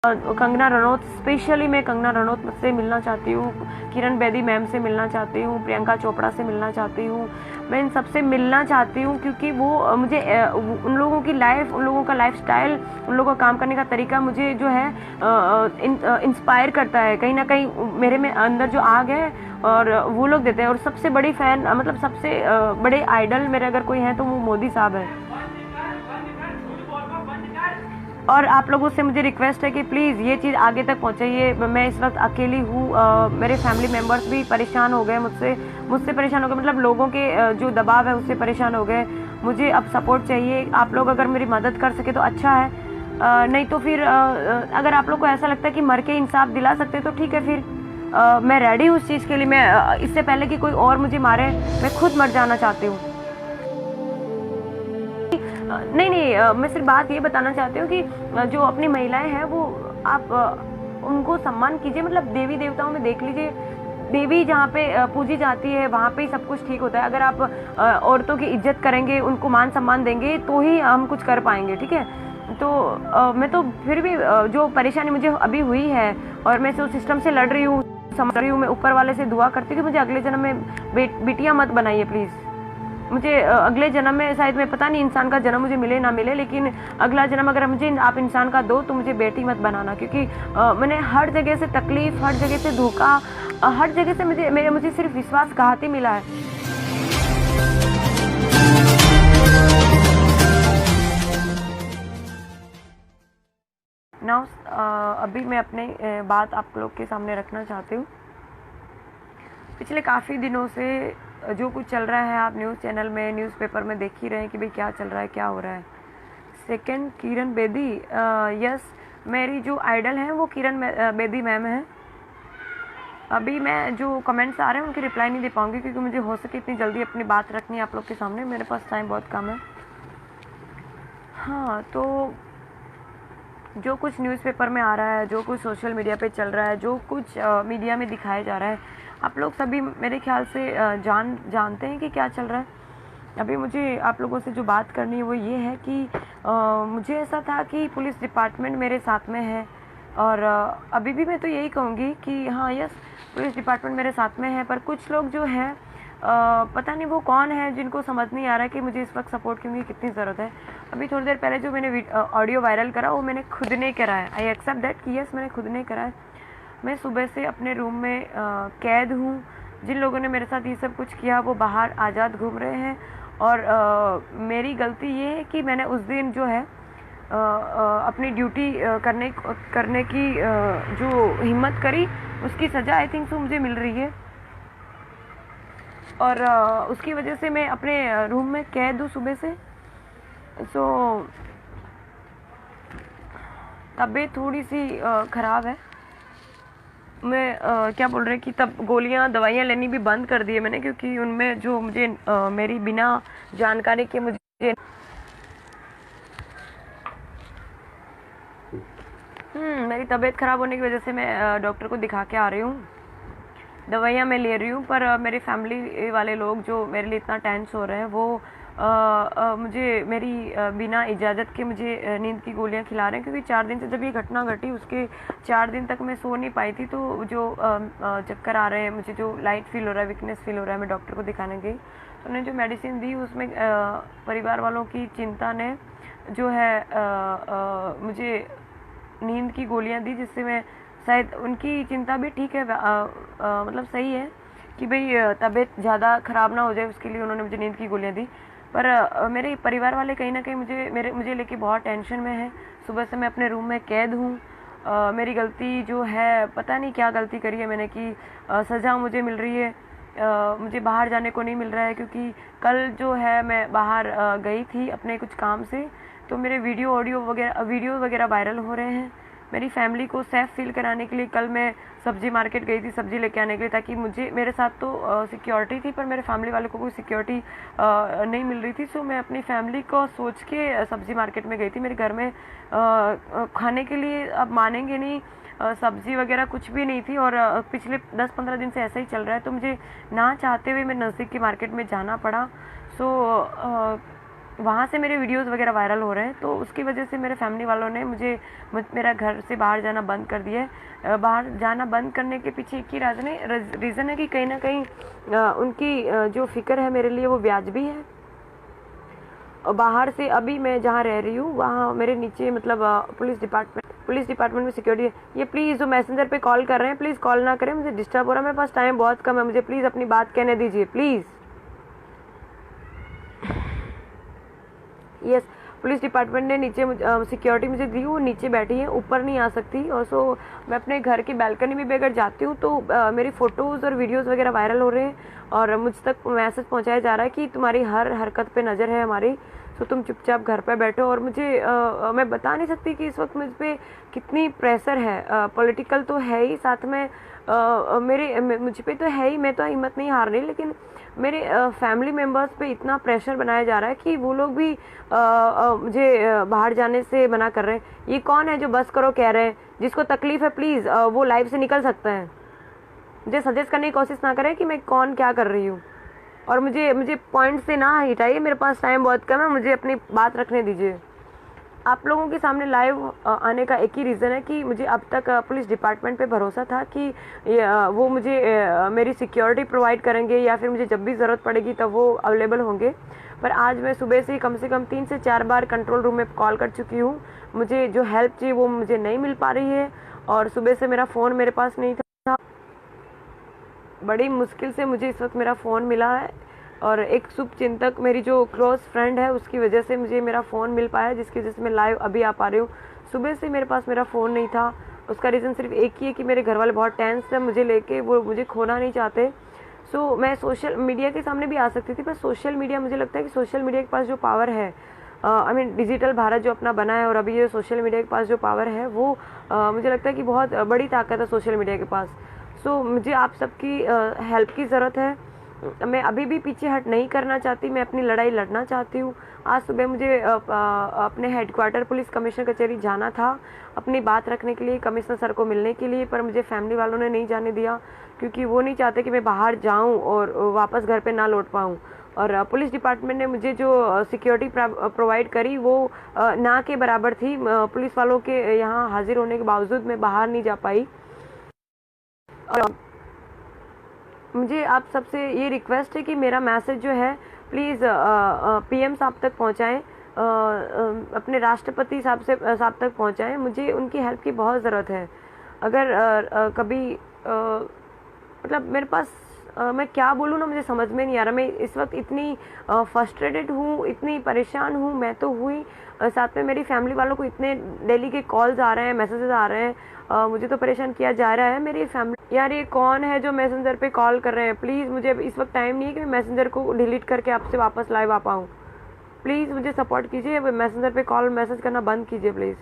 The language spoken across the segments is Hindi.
कंगना रनौत, स्पेशली मैं कंगना रनौत से मिलना चाहती हूँ, किरण बेदी मैम से मिलना चाहती हूँ, प्रियंका चोपड़ा से मिलना चाहती हूँ। मैं इन सबसे मिलना चाहती हूँ क्योंकि वो मुझे उन लोगों की लाइफ, उन लोगों का लाइफस्टाइल, उन लोगों का काम करने का तरीका मुझे जो है इंस्पायर करता है। कहीं ना कहीं मेरे में अंदर जो आग है और वो लोग देते हैं। और सबसे बड़ी फ़ैन, मतलब सबसे बड़े आइडल मेरे अगर कोई है तो वो मोदी साहब है। और आप लोगों से मुझे रिक्वेस्ट है कि प्लीज़ ये चीज़ आगे तक पहुँचाइए। मैं इस वक्त अकेली हूँ, मेरे फैमिली मेम्बर्स भी परेशान हो गए मुझसे परेशान हो गए, मतलब लोगों के जो दबाव है उससे परेशान हो गए। मुझे अब सपोर्ट चाहिए। आप लोग अगर मेरी मदद कर सके तो अच्छा है, नहीं तो फिर अगर आप लोग को ऐसा लगता है कि मर के इंसाफ दिला सकते तो ठीक है, फिर मैं रेडी हूँ उस चीज़ के लिए। मैं इससे पहले कि कोई और मुझे मारे, मैं खुद मर जाना चाहती हूँ। नहीं, मैं सिर्फ बात ये बताना चाहती हूँ कि जो अपनी महिलाएं हैं वो आप उनको सम्मान कीजिए। मतलब देवी देवताओं में देख लीजिए, देवी जहाँ पे पूजी जाती है वहाँ पे ही सब कुछ ठीक होता है। अगर आप औरतों की इज्जत करेंगे, उनको मान सम्मान देंगे तो ही हम कुछ कर पाएंगे, ठीक है। तो मैं तो फिर भी जो परेशानी मुझे अभी हुई है और मैं उस सिस्टम से लड़ रही हूँ, समझ रही हूँ, मैं ऊपर वाले से दुआ करती हूँ कि मुझे अगले जन्म में बिटिया मत बनाइए प्लीज़। मुझे अगले जन्म में शायद, मैं पता नहीं इंसान का जन्म मुझे मिले ना मिले, लेकिन अगला जन्म अगर मुझे आप इंसान का दो तो मुझे बेटी मत बनाना। क्योंकि मैंने हर जगह से तकलीफ, हर जगह से धोखा, हर जगह से मुझे सिर्फ विश्वासघात ही मिला है। नाउ अभी मैं अपने बात आप लोग के सामने रखना चाहती हूँ। पिछले काफ़ी दिनों से जो कुछ चल रहा है, आप न्यूज़ चैनल में, न्यूज़पेपर में देख ही रहे हैं कि भाई क्या चल रहा है, क्या हो रहा है। सेकंड, किरण बेदी, यस, मेरी जो आइडल हैं वो किरण बेदी मैम है। अभी मैं जो कमेंट्स आ रहे हैं उनकी रिप्लाई नहीं दे पाऊंगी क्योंकि मुझे हो सके इतनी जल्दी अपनी बात रखनी है आप लोग के सामने, मेरे पास टाइम बहुत कम है। हाँ, तो जो कुछ न्यूज़पेपर में आ रहा है, जो कुछ सोशल मीडिया पे चल रहा है, जो कुछ मीडिया में दिखाया जा रहा है, आप लोग सभी मेरे ख्याल से जानते हैं कि क्या चल रहा है। अभी मुझे आप लोगों से जो बात करनी है वो ये है कि मुझे ऐसा था कि पुलिस डिपार्टमेंट मेरे साथ में है और अभी भी मैं तो यही कहूँगी कि हाँ, यस, पुलिस डिपार्टमेंट मेरे साथ में है। पर कुछ लोग जो हैं पता नहीं वो कौन है जिनको समझ नहीं आ रहा है कि मुझे इस वक्त सपोर्ट की कितनी ज़रूरत है। अभी थोड़ी देर पहले जो मैंने ऑडियो वायरल करा वो मैंने खुद ने करा है। आई एक्सेप्ट दैट कि यस, मैंने खुद ने करा है। मैं सुबह से अपने रूम में कैद हूँ। जिन लोगों ने मेरे साथ ये सब कुछ किया वो बाहर आज़ाद घूम रहे हैं और मेरी गलती ये है कि मैंने उस दिन जो है अपनी ड्यूटी करने की जो हिम्मत करी, उसकी सज़ा आई थिंक सो मुझे मिल रही है। और उसकी वजह से मैं अपने रूम में कैद हूँ सुबह से। सो तबीयत थोड़ी सी ख़राब है। मैं क्या बोल रहे हैं कि तब गोलियां, दवाइयां लेनी भी बंद कर दी है मैंने, क्योंकि उनमें जो मुझे मेरी बिना जानकारी के मुझे मेरी तबीयत ख़राब होने की वजह से मैं डॉक्टर को दिखा के आ रही हूँ। दवाइयाँ मैं ले रही हूँ, पर मेरे फैमिली वाले लोग जो मेरे लिए इतना टेंस हो रहे हैं वो मुझे मेरी बिना इजाज़त के मुझे नींद की गोलियाँ खिला रहे हैं। क्योंकि 4 दिन से जब ये घटना घटी उसके 4 दिन तक मैं सो नहीं पाई थी। तो जो चक्कर आ रहे हैं, मुझे जो लाइट फील हो रहा है, वीकनेस फील हो रहा है, मैं डॉक्टर को दिखाने गई तो उन्होंने जो मेडिसिन दी उसमें परिवार वालों की चिंता ने जो है मुझे नींद की गोलियाँ दी, जिससे मैं, शायद उनकी चिंता भी ठीक है, मतलब सही है कि भाई तबीयत ज़्यादा ख़राब ना हो जाए, उसके लिए उन्होंने मुझे नींद की गोलियाँ दी। पर मेरे परिवार वाले कहीं ना कहीं मुझे लेके बहुत टेंशन में है। सुबह से मैं अपने रूम में कैद हूँ। मेरी गलती जो है, पता नहीं क्या गलती करी है मैंने कि सज़ा मुझे मिल रही है। मुझे बाहर जाने को नहीं मिल रहा है क्योंकि कल जो है मैं बाहर गई थी अपने कुछ काम से, तो मेरे वीडियो वगैरह वायरल हो रहे हैं। मेरी फैमिली को सेफ फील कराने के लिए कल मैं सब्जी मार्केट गई थी सब्जी लेके आने के लिए, ताकि मेरे साथ तो सिक्योरिटी थी पर मेरे फैमिली वालों को कोई सिक्योरिटी नहीं मिल रही थी। सो मैं अपनी फैमिली को सोच के सब्जी मार्केट में गई थी। मेरे घर में खाने के लिए, आप मानेंगे नहीं, सब्जी वगैरह कुछ भी नहीं थी और पिछले 10-15 दिन से ऐसा ही चल रहा है। तो मुझे ना चाहते हुए मैं नज़दीक की मार्केट में जाना पड़ा। सो वहाँ से मेरे वीडियोस वगैरह वायरल हो रहे हैं, तो उसकी वजह से मेरे फैमिली वालों ने मेरा घर से बाहर जाना बंद कर दिया है। बाहर जाना बंद करने के पीछे एक ही रीज़न है कि कहीं ना कहीं उनकी जो फ़िक्र है मेरे लिए वो वाजिबी है। और बाहर से अभी मैं जहाँ रह रही हूँ वहाँ मेरे नीचे मतलब पुलिस डिपार्टमेंट में सिक्योरिटी है। ये प्लीज़ जो मैसेंजर पे कॉल कर रहे हैं प्लीज़ कॉल ना करें, मुझे डिस्टर्ब हो रहा है, मेरे पास टाइम बहुत कम है, मुझे प्लीज़ अपनी बात कहने दीजिए प्लीज़। यस, पुलिस डिपार्टमेंट ने नीचे सिक्योरिटी मुझे दी, वो नीचे बैठी है, ऊपर नहीं आ सकती। और सो मैं अपने घर की बैल्कनी में भी अगर जाती हूँ तो मेरी फ़ोटोज़ और वीडियोज़ वगैरह वायरल हो रहे हैं और मुझ तक मैसेज पहुँचाया जा रहा है कि तुम्हारी हर हरकत पे नज़र है हमारी, तो तुम चुपचाप घर पर बैठो। और मुझे मैं बता नहीं सकती कि इस वक्त मुझ पर कितनी प्रेशर है, पॉलिटिकल तो है ही, साथ में मुझ पे तो है ही, मैं तो हिम्मत नहीं हार रही, लेकिन मेरे फैमिली मेम्बर्स पे इतना प्रेशर बनाया जा रहा है कि वो लोग भी मुझे बाहर जाने से मना कर रहे हैं। ये कौन है जो बस करो कह रहे हैं? जिसको तकलीफ़ है प्लीज़ वो लाइफ से निकल सकता है। मुझे सजेस्ट करने की कोशिश ना करें कि मैं कौन क्या कर रही हूँ, और मुझे पॉइंट से ना हटाइए, मेरे पास टाइम बहुत कम है, मुझे अपनी बात रखने दीजिए। आप लोगों के सामने लाइव आने का एक ही रीज़न है कि मुझे अब तक पुलिस डिपार्टमेंट पे भरोसा था कि वो मुझे मेरी सिक्योरिटी प्रोवाइड करेंगे या फिर मुझे जब भी ज़रूरत पड़ेगी तब वो अवेलेबल होंगे। पर आज मैं सुबह से कम 3 से 4 बार कंट्रोल रूम में कॉल कर चुकी हूँ, मुझे जो हेल्प चाहिए वो मुझे नहीं मिल पा रही है। और सुबह से मेरा फ़ोन मेरे पास नहीं था, बड़ी मुश्किल से मुझे इस वक्त मेरा फ़ोन मिला है, और एक शुभचिंतक मेरी जो क्लोज़ फ्रेंड है उसकी वजह से मुझे मेरा फ़ोन मिल पाया, जिसकी वजह से मैं लाइव अभी आ पा रही हूँ। सुबह से मेरे पास मेरा फ़ोन नहीं था, उसका रीज़न सिर्फ एक ही है कि मेरे घर वाले बहुत टेंस है मुझे लेके, वो मुझे खोना नहीं चाहते। सो मैं सोशल मीडिया के सामने भी आ सकती थी, पर सोशल मीडिया, मुझे लगता है कि सोशल मीडिया के पास जो पावर है, आई मीन डिजिटल भारत जो अपना बना है, और अभी ये सोशल मीडिया के पास जो पावर है वो मुझे लगता है कि बहुत बड़ी ताकत है सोशल मीडिया के पास। सो मुझे आप सबकी हेल्प की ज़रूरत है। मैं अभी भी पीछे हट नहीं करना चाहती, मैं अपनी लड़ाई लड़ना चाहती हूँ। आज सुबह मुझे अपने हेडक्वार्टर पुलिस कमिश्नर कचहरी जाना था अपनी बात रखने के लिए, कमिश्नर सर को मिलने के लिए, पर मुझे फैमिली वालों ने नहीं जाने दिया क्योंकि वो नहीं चाहते कि मैं बाहर जाऊँ और वापस घर पे ना लौट पाऊँ। और पुलिस डिपार्टमेंट ने मुझे जो सिक्योरिटी प्रोवाइड करी वो ना के बराबर थी। पुलिस वालों के यहाँ हाजिर होने के बावजूद मैं बाहर नहीं जा पाई। और मुझे आप सबसे ये रिक्वेस्ट है कि मेरा मैसेज जो है प्लीज़ पीएम साहब तक पहुंचाएं, अपने राष्ट्रपति साहब तक पहुंचाएं। मुझे उनकी हेल्प की बहुत ज़रूरत है। अगर कभी मतलब मेरे पास मैं क्या बोलूँ ना, मुझे समझ में नहीं आ रहा। मैं इस वक्त इतनी फ्रस्ट्रेटेड हूँ, इतनी परेशान हूँ, मैं तो हुई, साथ में मेरी फैमिली वालों को इतने डेली के कॉल्स आ रहे हैं, मैसेजेस आ रहे हैं, मुझे तो परेशान किया जा रहा है। मेरी फैमिली, यार ये कौन है जो मैसेंजर पे कॉल कर रहे हैं? प्लीज़ मुझे इस वक्त टाइम नहीं है कि मैं मैसेंजर को डिलीट करके आपसे वापस लाइव आ पाऊँ। प्लीज़ मुझे सपोर्ट कीजिए, मैसेंजर पे कॉल मैसेज करना बंद कीजिए प्लीज़।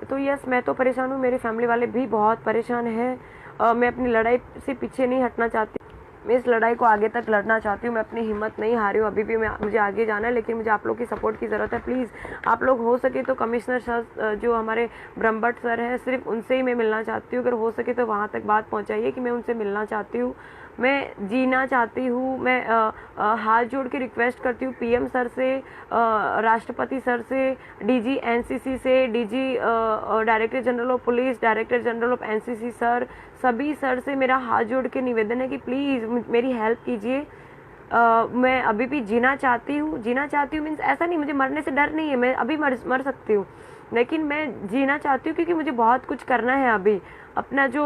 तो यस, मैं तो परेशान हूँ, मेरी फैमिली वाले भी बहुत परेशान हैं। मैं अपनी लड़ाई से पीछे नहीं हटना चाहती, मैं इस लड़ाई को आगे तक लड़ना चाहती हूँ। मैं अपनी हिम्मत नहीं हारी हूँ, अभी भी मुझे आगे जाना है, लेकिन मुझे आप लोग की सपोर्ट की ज़रूरत है। प्लीज़ आप लोग हो सके तो कमिश्नर सर जो हमारे ब्रह्मभट्ट सर हैं, सिर्फ उनसे ही मैं मिलना चाहती हूँ। अगर हो सके तो वहाँ तक बात पहुँचाइए कि मैं उनसे मिलना चाहती हूँ, मैं जीना चाहती हूँ। मैं हाथ जोड़ के रिक्वेस्ट करती हूँ पीएम सर से, राष्ट्रपति सर से, डीजी एनसीसी से, DG director general of police, director general of NCC sir, सभी सर से मेरा हाथ जोड़ के निवेदन है कि प्लीज़ मेरी हेल्प कीजिए। मैं अभी भी जीना चाहती हूँ मीन्स ऐसा नहीं, मुझे मरने से डर नहीं है, मैं अभी मर सकती हूँ, लेकिन मैं जीना चाहती हूँ क्योंकि मुझे बहुत कुछ करना है अभी। अपना जो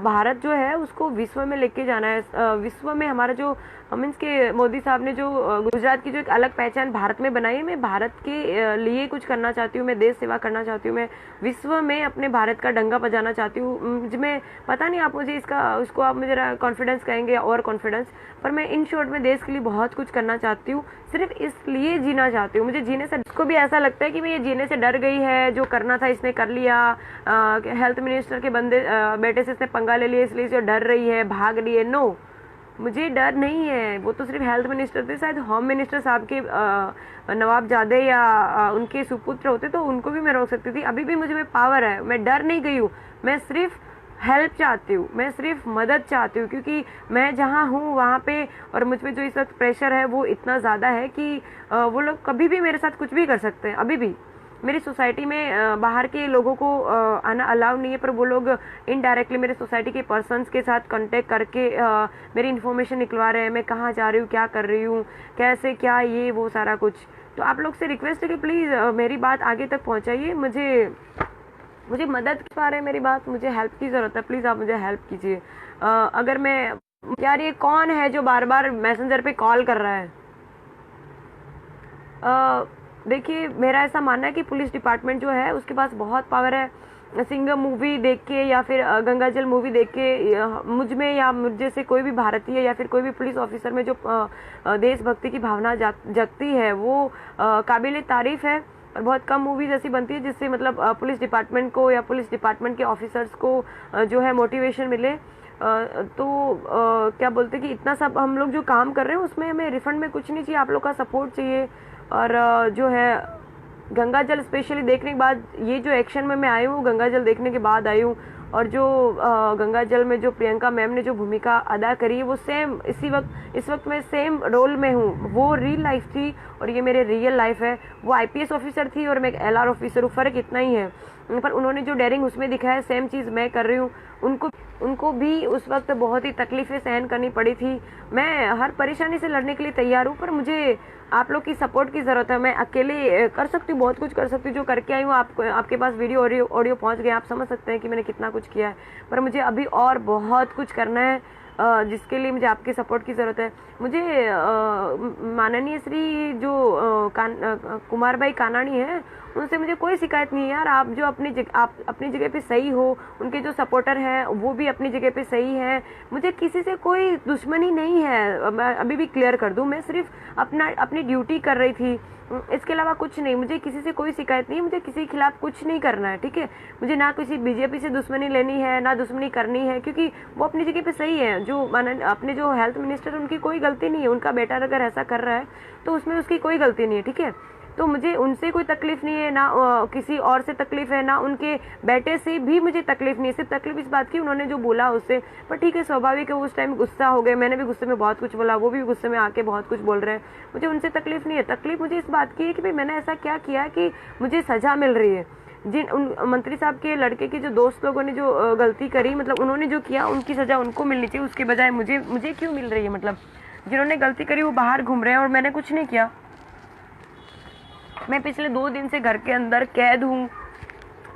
भारत जो है उसको विश्व में लेके जाना है। विश्व में हमारा जो मीन्स के मोदी साहब ने जो गुजरात की जो एक अलग पहचान भारत में बनाई है, मैं भारत के लिए कुछ करना चाहती हूँ, मैं देश सेवा करना चाहती हूँ, मैं विश्व में अपने भारत का डंका बजाना चाहती हूँ। मैं पता नहीं आप मुझे उसको आप मुझे कॉन्फिडेंस कहेंगे और कॉन्फिडेंस, पर मैं इन शॉर्ट में देश के लिए बहुत कुछ करना चाहती हूँ, सिर्फ इसलिए जीना चाहती हूँ। मुझे जीने से, उसको भी ऐसा लगता है कि मैं ये जीने से डर गई है, जो करना था इसने कर लिया, हेल्थ मिनिस्टर के बेटे से इसने पंगा ले लिया इसलिए जो डर रही है, भाग रही है। नो, मुझे डर नहीं है। वो तो सिर्फ हेल्थ मिनिस्टर थे, शायद होम मिनिस्टर साहब के नवाबजादे या उनके सुपुत्र होते तो उनको भी मैं रोक सकती थी। अभी भी मुझे में पावर है, मैं डर नहीं गई हूँ, मैं सिर्फ हेल्प चाहती हूँ, मैं सिर्फ मदद चाहती हूँ, क्योंकि मैं जहाँ हूँ वहाँ पे और मुझ पे जो इस वक्त प्रेशर है वो इतना ज़्यादा है कि वो लोग कभी भी मेरे साथ कुछ भी कर सकते हैं। अभी भी मेरी सोसाइटी में बाहर के लोगों को आना अलाउ नहीं है, पर वो लोग इनडायरेक्टली मेरे सोसाइटी के पर्सन्स के साथ कांटेक्ट करके मेरी इन्फॉर्मेशन निकलवा रहे हैं, मैं कहाँ जा रही हूँ, क्या कर रही हूँ, कैसे क्या, ये वो सारा कुछ। तो आप लोग से रिक्वेस्ट है कि प्लीज़ मेरी बात आगे तक पहुँचाइए, मुझे मदद पा रहे हैं मेरी बात, मुझे हेल्प की ज़रूरत है, प्लीज़ आप मुझे हेल्प कीजिए। अगर मैं, यार ये कौन है जो बार बार मैसेंजर पे कॉल कर रहा है? देखिए, मेरा ऐसा मानना है कि पुलिस डिपार्टमेंट जो है उसके पास बहुत पावर है। सिंघम मूवी देख के या फिर गंगाजल मूवी देख के मुझ में या मुझे से कोई भी भारतीय या फिर कोई भी पुलिस ऑफिसर में जो देशभक्ति की भावना जगती है वो काबिल तारीफ है। और बहुत कम मूवीज ऐसी बनती है जिससे मतलब पुलिस डिपार्टमेंट को या पुलिस डिपार्टमेंट के ऑफिसर्स को जो है मोटिवेशन मिले। तो क्या बोलते कि इतना सब हम लोग जो काम कर रहे हैं उसमें हमें रिफंड में कुछ नहीं चाहिए, आप लोग का सपोर्ट चाहिए। और जो है गंगाजल स्पेशली देखने के बाद, ये जो एक्शन में मैं आई हूँ गंगाजल देखने के बाद आई हूँ, और जो गंगाजल में जो प्रियंका मैम ने जो भूमिका अदा करी है वो सेम इस वक्त मैं सेम रोल में हूँ। वो रियल लाइफ थी और ये मेरे रियल लाइफ है। वो आईपीएस ऑफिसर थी और मैं एक एलआर ऑफिसर हूँ, फ़र्क इतना ही है। पर उन्होंने जो डेयरिंग उसमें दिखाया सेम चीज़ मैं कर रही हूँ। उनको भी उस वक्त बहुत ही तकलीफ़ें सहन करनी पड़ी थी। मैं हर परेशानी से लड़ने के लिए तैयार हूँ, पर मुझे आप लोग की सपोर्ट की ज़रूरत है। मैं अकेले कर सकती हूँ, बहुत कुछ कर सकती हूँ, जो करके आई हूँ आपके पास वीडियो ऑडियो पहुँच गया, आप समझ सकते हैं कि मैंने कितना कुछ किया है। पर मुझे अभी और बहुत कुछ करना है, जिसके लिए मुझे आपके सपोर्ट की ज़रूरत है। मुझे माननीय श्री जो कुमार भाई कानाणी हैं उनसे मुझे कोई शिकायत नहीं है यार। आप अपनी जगह पे सही हो, उनके जो सपोर्टर हैं वो भी अपनी जगह पे सही हैं। मुझे किसी से कोई दुश्मनी नहीं है, मैं अभी भी क्लियर कर दूं। मैं सिर्फ अपनी ड्यूटी कर रही थी, इसके अलावा कुछ नहीं। मुझे किसी से कोई शिकायत नहीं है, मुझे किसी के खिलाफ कुछ नहीं करना है, ठीक है। मुझे ना किसी बीजेपी से दुश्मनी लेनी है, ना दुश्मनी करनी है, क्योंकि वो अपनी जगह पे सही है। जो अपने जो हेल्थ मिनिस्टर, उनकी कोई गलती नहीं है। उनका बेटा अगर ऐसा कर रहा है तो उसमें उसकी कोई गलती नहीं है, ठीक है। तो मुझे उनसे कोई तकलीफ नहीं है, ना किसी और से तकलीफ है, ना उनके बेटे से भी मुझे तकलीफ नहीं है। सिर्फ तकलीफ इस बात की उन्होंने जो बोला उससे, पर ठीक है, स्वाभाविक है, उस टाइम गुस्सा हो गए। मैंने भी गुस्से में बहुत कुछ बोला, वो भी गुस्से में आके बहुत कुछ बोल रहे हैं। मुझे उनसे तकलीफ नहीं है। तकलीफ मुझे इस बात की है कि भाई मैंने ऐसा क्या किया कि मुझे सजा मिल रही है। उन मंत्री साहब के लड़के के जो दोस्त लोगों ने जो गलती करी, मतलब उन्होंने जो किया उनकी सजा उनको मिलनी चाहिए, उसके बजाय मुझे क्यों मिल रही है? मतलब जिन्होंने गलती करी वो बाहर घूम रहे हैं और मैंने कुछ नहीं किया। मैं पिछले 2 दिन से घर के अंदर कैद हूँ,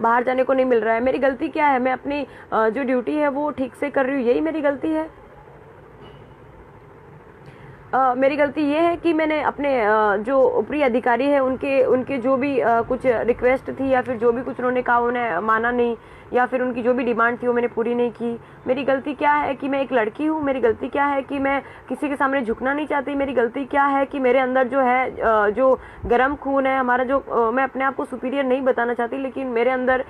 बाहर जाने को नहीं मिल रहा है। मेरी गलती क्या है? मैं अपनी जो ड्यूटी है वो ठीक से कर रही हूँ, यही मेरी गलती है। मेरी गलती ये है कि मैंने अपने जो ऊपरी अधिकारी है उनके जो भी कुछ रिक्वेस्ट थी या फिर जो भी कुछ उन्होंने कहा उन्हें माना नहीं, या फिर उनकी जो भी डिमांड थी वो मैंने पूरी नहीं की। मेरी गलती क्या है कि मैं एक लड़की हूँ। मेरी गलती क्या है कि मैं किसी के सामने झुकना नहीं चाहती। मेरी गलती क्या है कि मेरे अंदर जो है जो गर्म खून है हमारा, जो मैं अपने आप को सुपीरियर नहीं बताना चाहती, लेकिन मेरे अंदर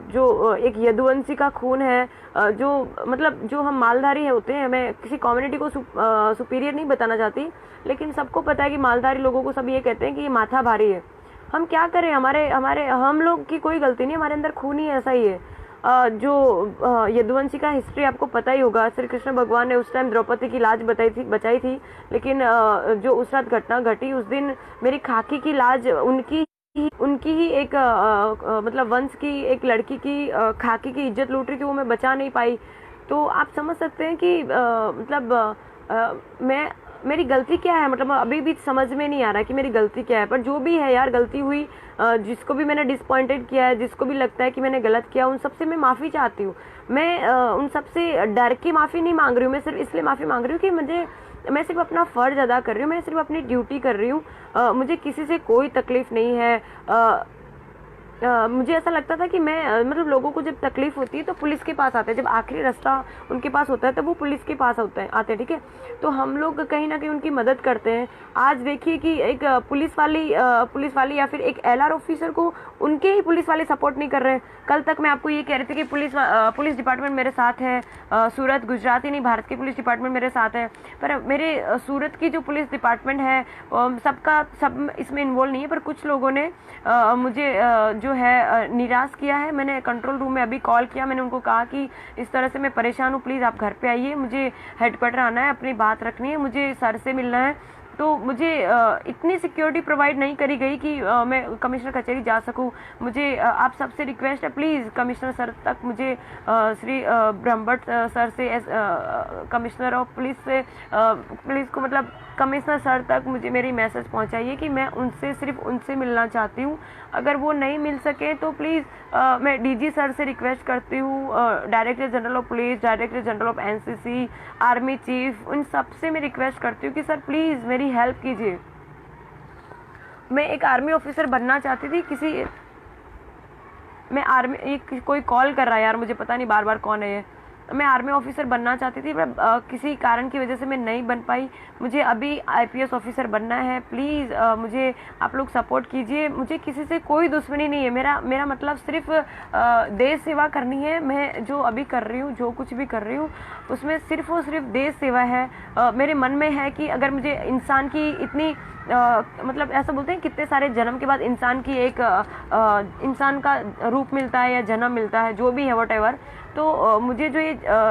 जो एक यदुवंशी का खून है, जो मतलब जो हम मालधारी होते हैं। मैं किसी कम्युनिटी को सुपीरियर नहीं बताना चाहती, लेकिन सबको पता है कि मालधारी लोगों को सब ये कहते हैं कि ये माथा भारी है। हम क्या करें? हम लोग की कोई गलती नहीं, हमारे अंदर खून ही ऐसा ही है। जो यदुवंशी का हिस्ट्री आपको पता ही होगा। श्री कृष्ण भगवान ने उस टाइम द्रौपदी की लाज बचाई थी, लेकिन जो उस रात घटना घटी उस दिन मेरी खाकी की लाज उनकी ही एक मतलब वंश की एक लड़की की खाकी की इज्जत लूट रही थी, वो मैं बचा नहीं पाई। तो आप समझ सकते हैं कि मेरी गलती क्या है। मतलब अभी भी समझ में नहीं आ रहा कि मेरी गलती क्या है। पर जो भी है यार, गलती हुई, जिसको भी मैंने डिसपॉइंटेड किया है, जिसको भी लगता है कि मैंने गलत किया, उन सबसे मैं माफ़ी चाहती हूँ। मैं उन सबसे डर की माफ़ी नहीं मांग रही हूँ। मैं सिर्फ इसलिए माफ़ी मांग रही हूँ कि मैं सिर्फ अपना फ़र्ज अदा कर रही हूँ, मैं सिर्फ अपनी ड्यूटी कर रही हूँ। मुझे किसी से कोई तकलीफ़ नहीं है। मुझे ऐसा लगता था कि मैं मतलब लोगों को जब तकलीफ होती है तो पुलिस के पास आते हैं, जब आखिरी रास्ता उनके पास होता है तो वो पुलिस के पास आते हैं, ठीक है। तो हम लोग कहीं ना कहीं उनकी मदद करते हैं। आज देखिए कि एक पुलिस वाली या फिर एक एलआर ऑफिसर को उनके ही पुलिस वाले सपोर्ट नहीं कर रहे हैं। कल तक मैं आपको ये कह रही थी कि पुलिस डिपार्टमेंट मेरे साथ है, सूरत गुजरात ही नहीं भारत के पुलिस डिपार्टमेंट मेरे साथ है, पर मेरे सूरत की जो पुलिस डिपार्टमेंट है सब इसमें इन्वॉल्व नहीं है। पर कुछ लोगों ने मुझे जो जो है निराश किया है। मैंने कंट्रोल रूम में अभी कॉल किया, मैंने उनको कहा कि इस तरह से मैं परेशान हूँ, प्लीज़ आप घर पे आइए, मुझे हेडक्वार्टर आना है, अपनी बात रखनी है, मुझे सर से मिलना है। तो मुझे इतनी सिक्योरिटी प्रोवाइड नहीं करी गई कि मैं कमिश्नर कचहरी जा सकूं। मुझे आप सबसे रिक्वेस्ट है, प्लीज़ कमिश्नर सर तक मुझे श्री ब्रह्मभट्ट सर से कमिश्नर ऑफ पुलिस से पुलिस को मतलब कमिश्नर सर तक मुझे मेरी मैसेज पहुंचाइए कि मैं उनसे सिर्फ उनसे मिलना चाहती हूँ। अगर वो नहीं मिल सके तो प्लीज़ मैं डीजी सर से रिक्वेस्ट करती हूँ, director general of police, director general of NCC, army chief, उन सब से मैं रिक्वेस्ट करती हूँ कि सर प्लीज़ मेरी हेल्प कीजिए। मैं एक आर्मी ऑफिसर बनना चाहती थी। मैं आर्मी, ये कोई कॉल कर रहा है यार, मुझे पता नहीं बार बार कौन है ये। मैं आर्मी ऑफिसर बनना चाहती थी, पर किसी कारण की वजह से मैं नहीं बन पाई। मुझे अभी आईपीएस ऑफिसर बनना है। प्लीज़ मुझे आप लोग सपोर्ट कीजिए। मुझे किसी से कोई दुश्मनी नहीं है। मेरा मतलब सिर्फ देश सेवा करनी है। मैं जो अभी कर रही हूँ, जो कुछ भी कर रही हूँ, उसमें सिर्फ और सिर्फ देश सेवा है। मेरे मन में है कि अगर मुझे इंसान की इतनी मतलब ऐसा बोलते हैं कितने सारे जन्म के बाद इंसान की एक इंसान का रूप मिलता है या जन्म मिलता है, जो भी है वट एवर। तो मुझे जो ये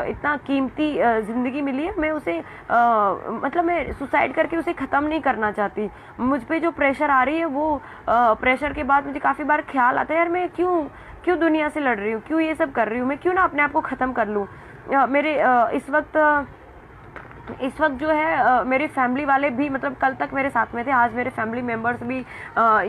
इतना कीमती ज़िंदगी मिली है, मैं उसे मतलब मैं सुसाइड करके उसे ख़त्म नहीं करना चाहती। मुझ पे जो प्रेशर आ रही है, वो प्रेशर के बाद मुझे काफ़ी बार ख्याल आता है, यार मैं क्यों दुनिया से लड़ रही हूँ, क्यों ये सब कर रही हूँ, मैं क्यों ना अपने आप को ख़त्म कर लूँ। मेरे इस वक्त जो है मेरे फैमिली वाले भी मतलब कल तक मेरे साथ में थे, आज मेरे फैमिली मेम्बर्स भी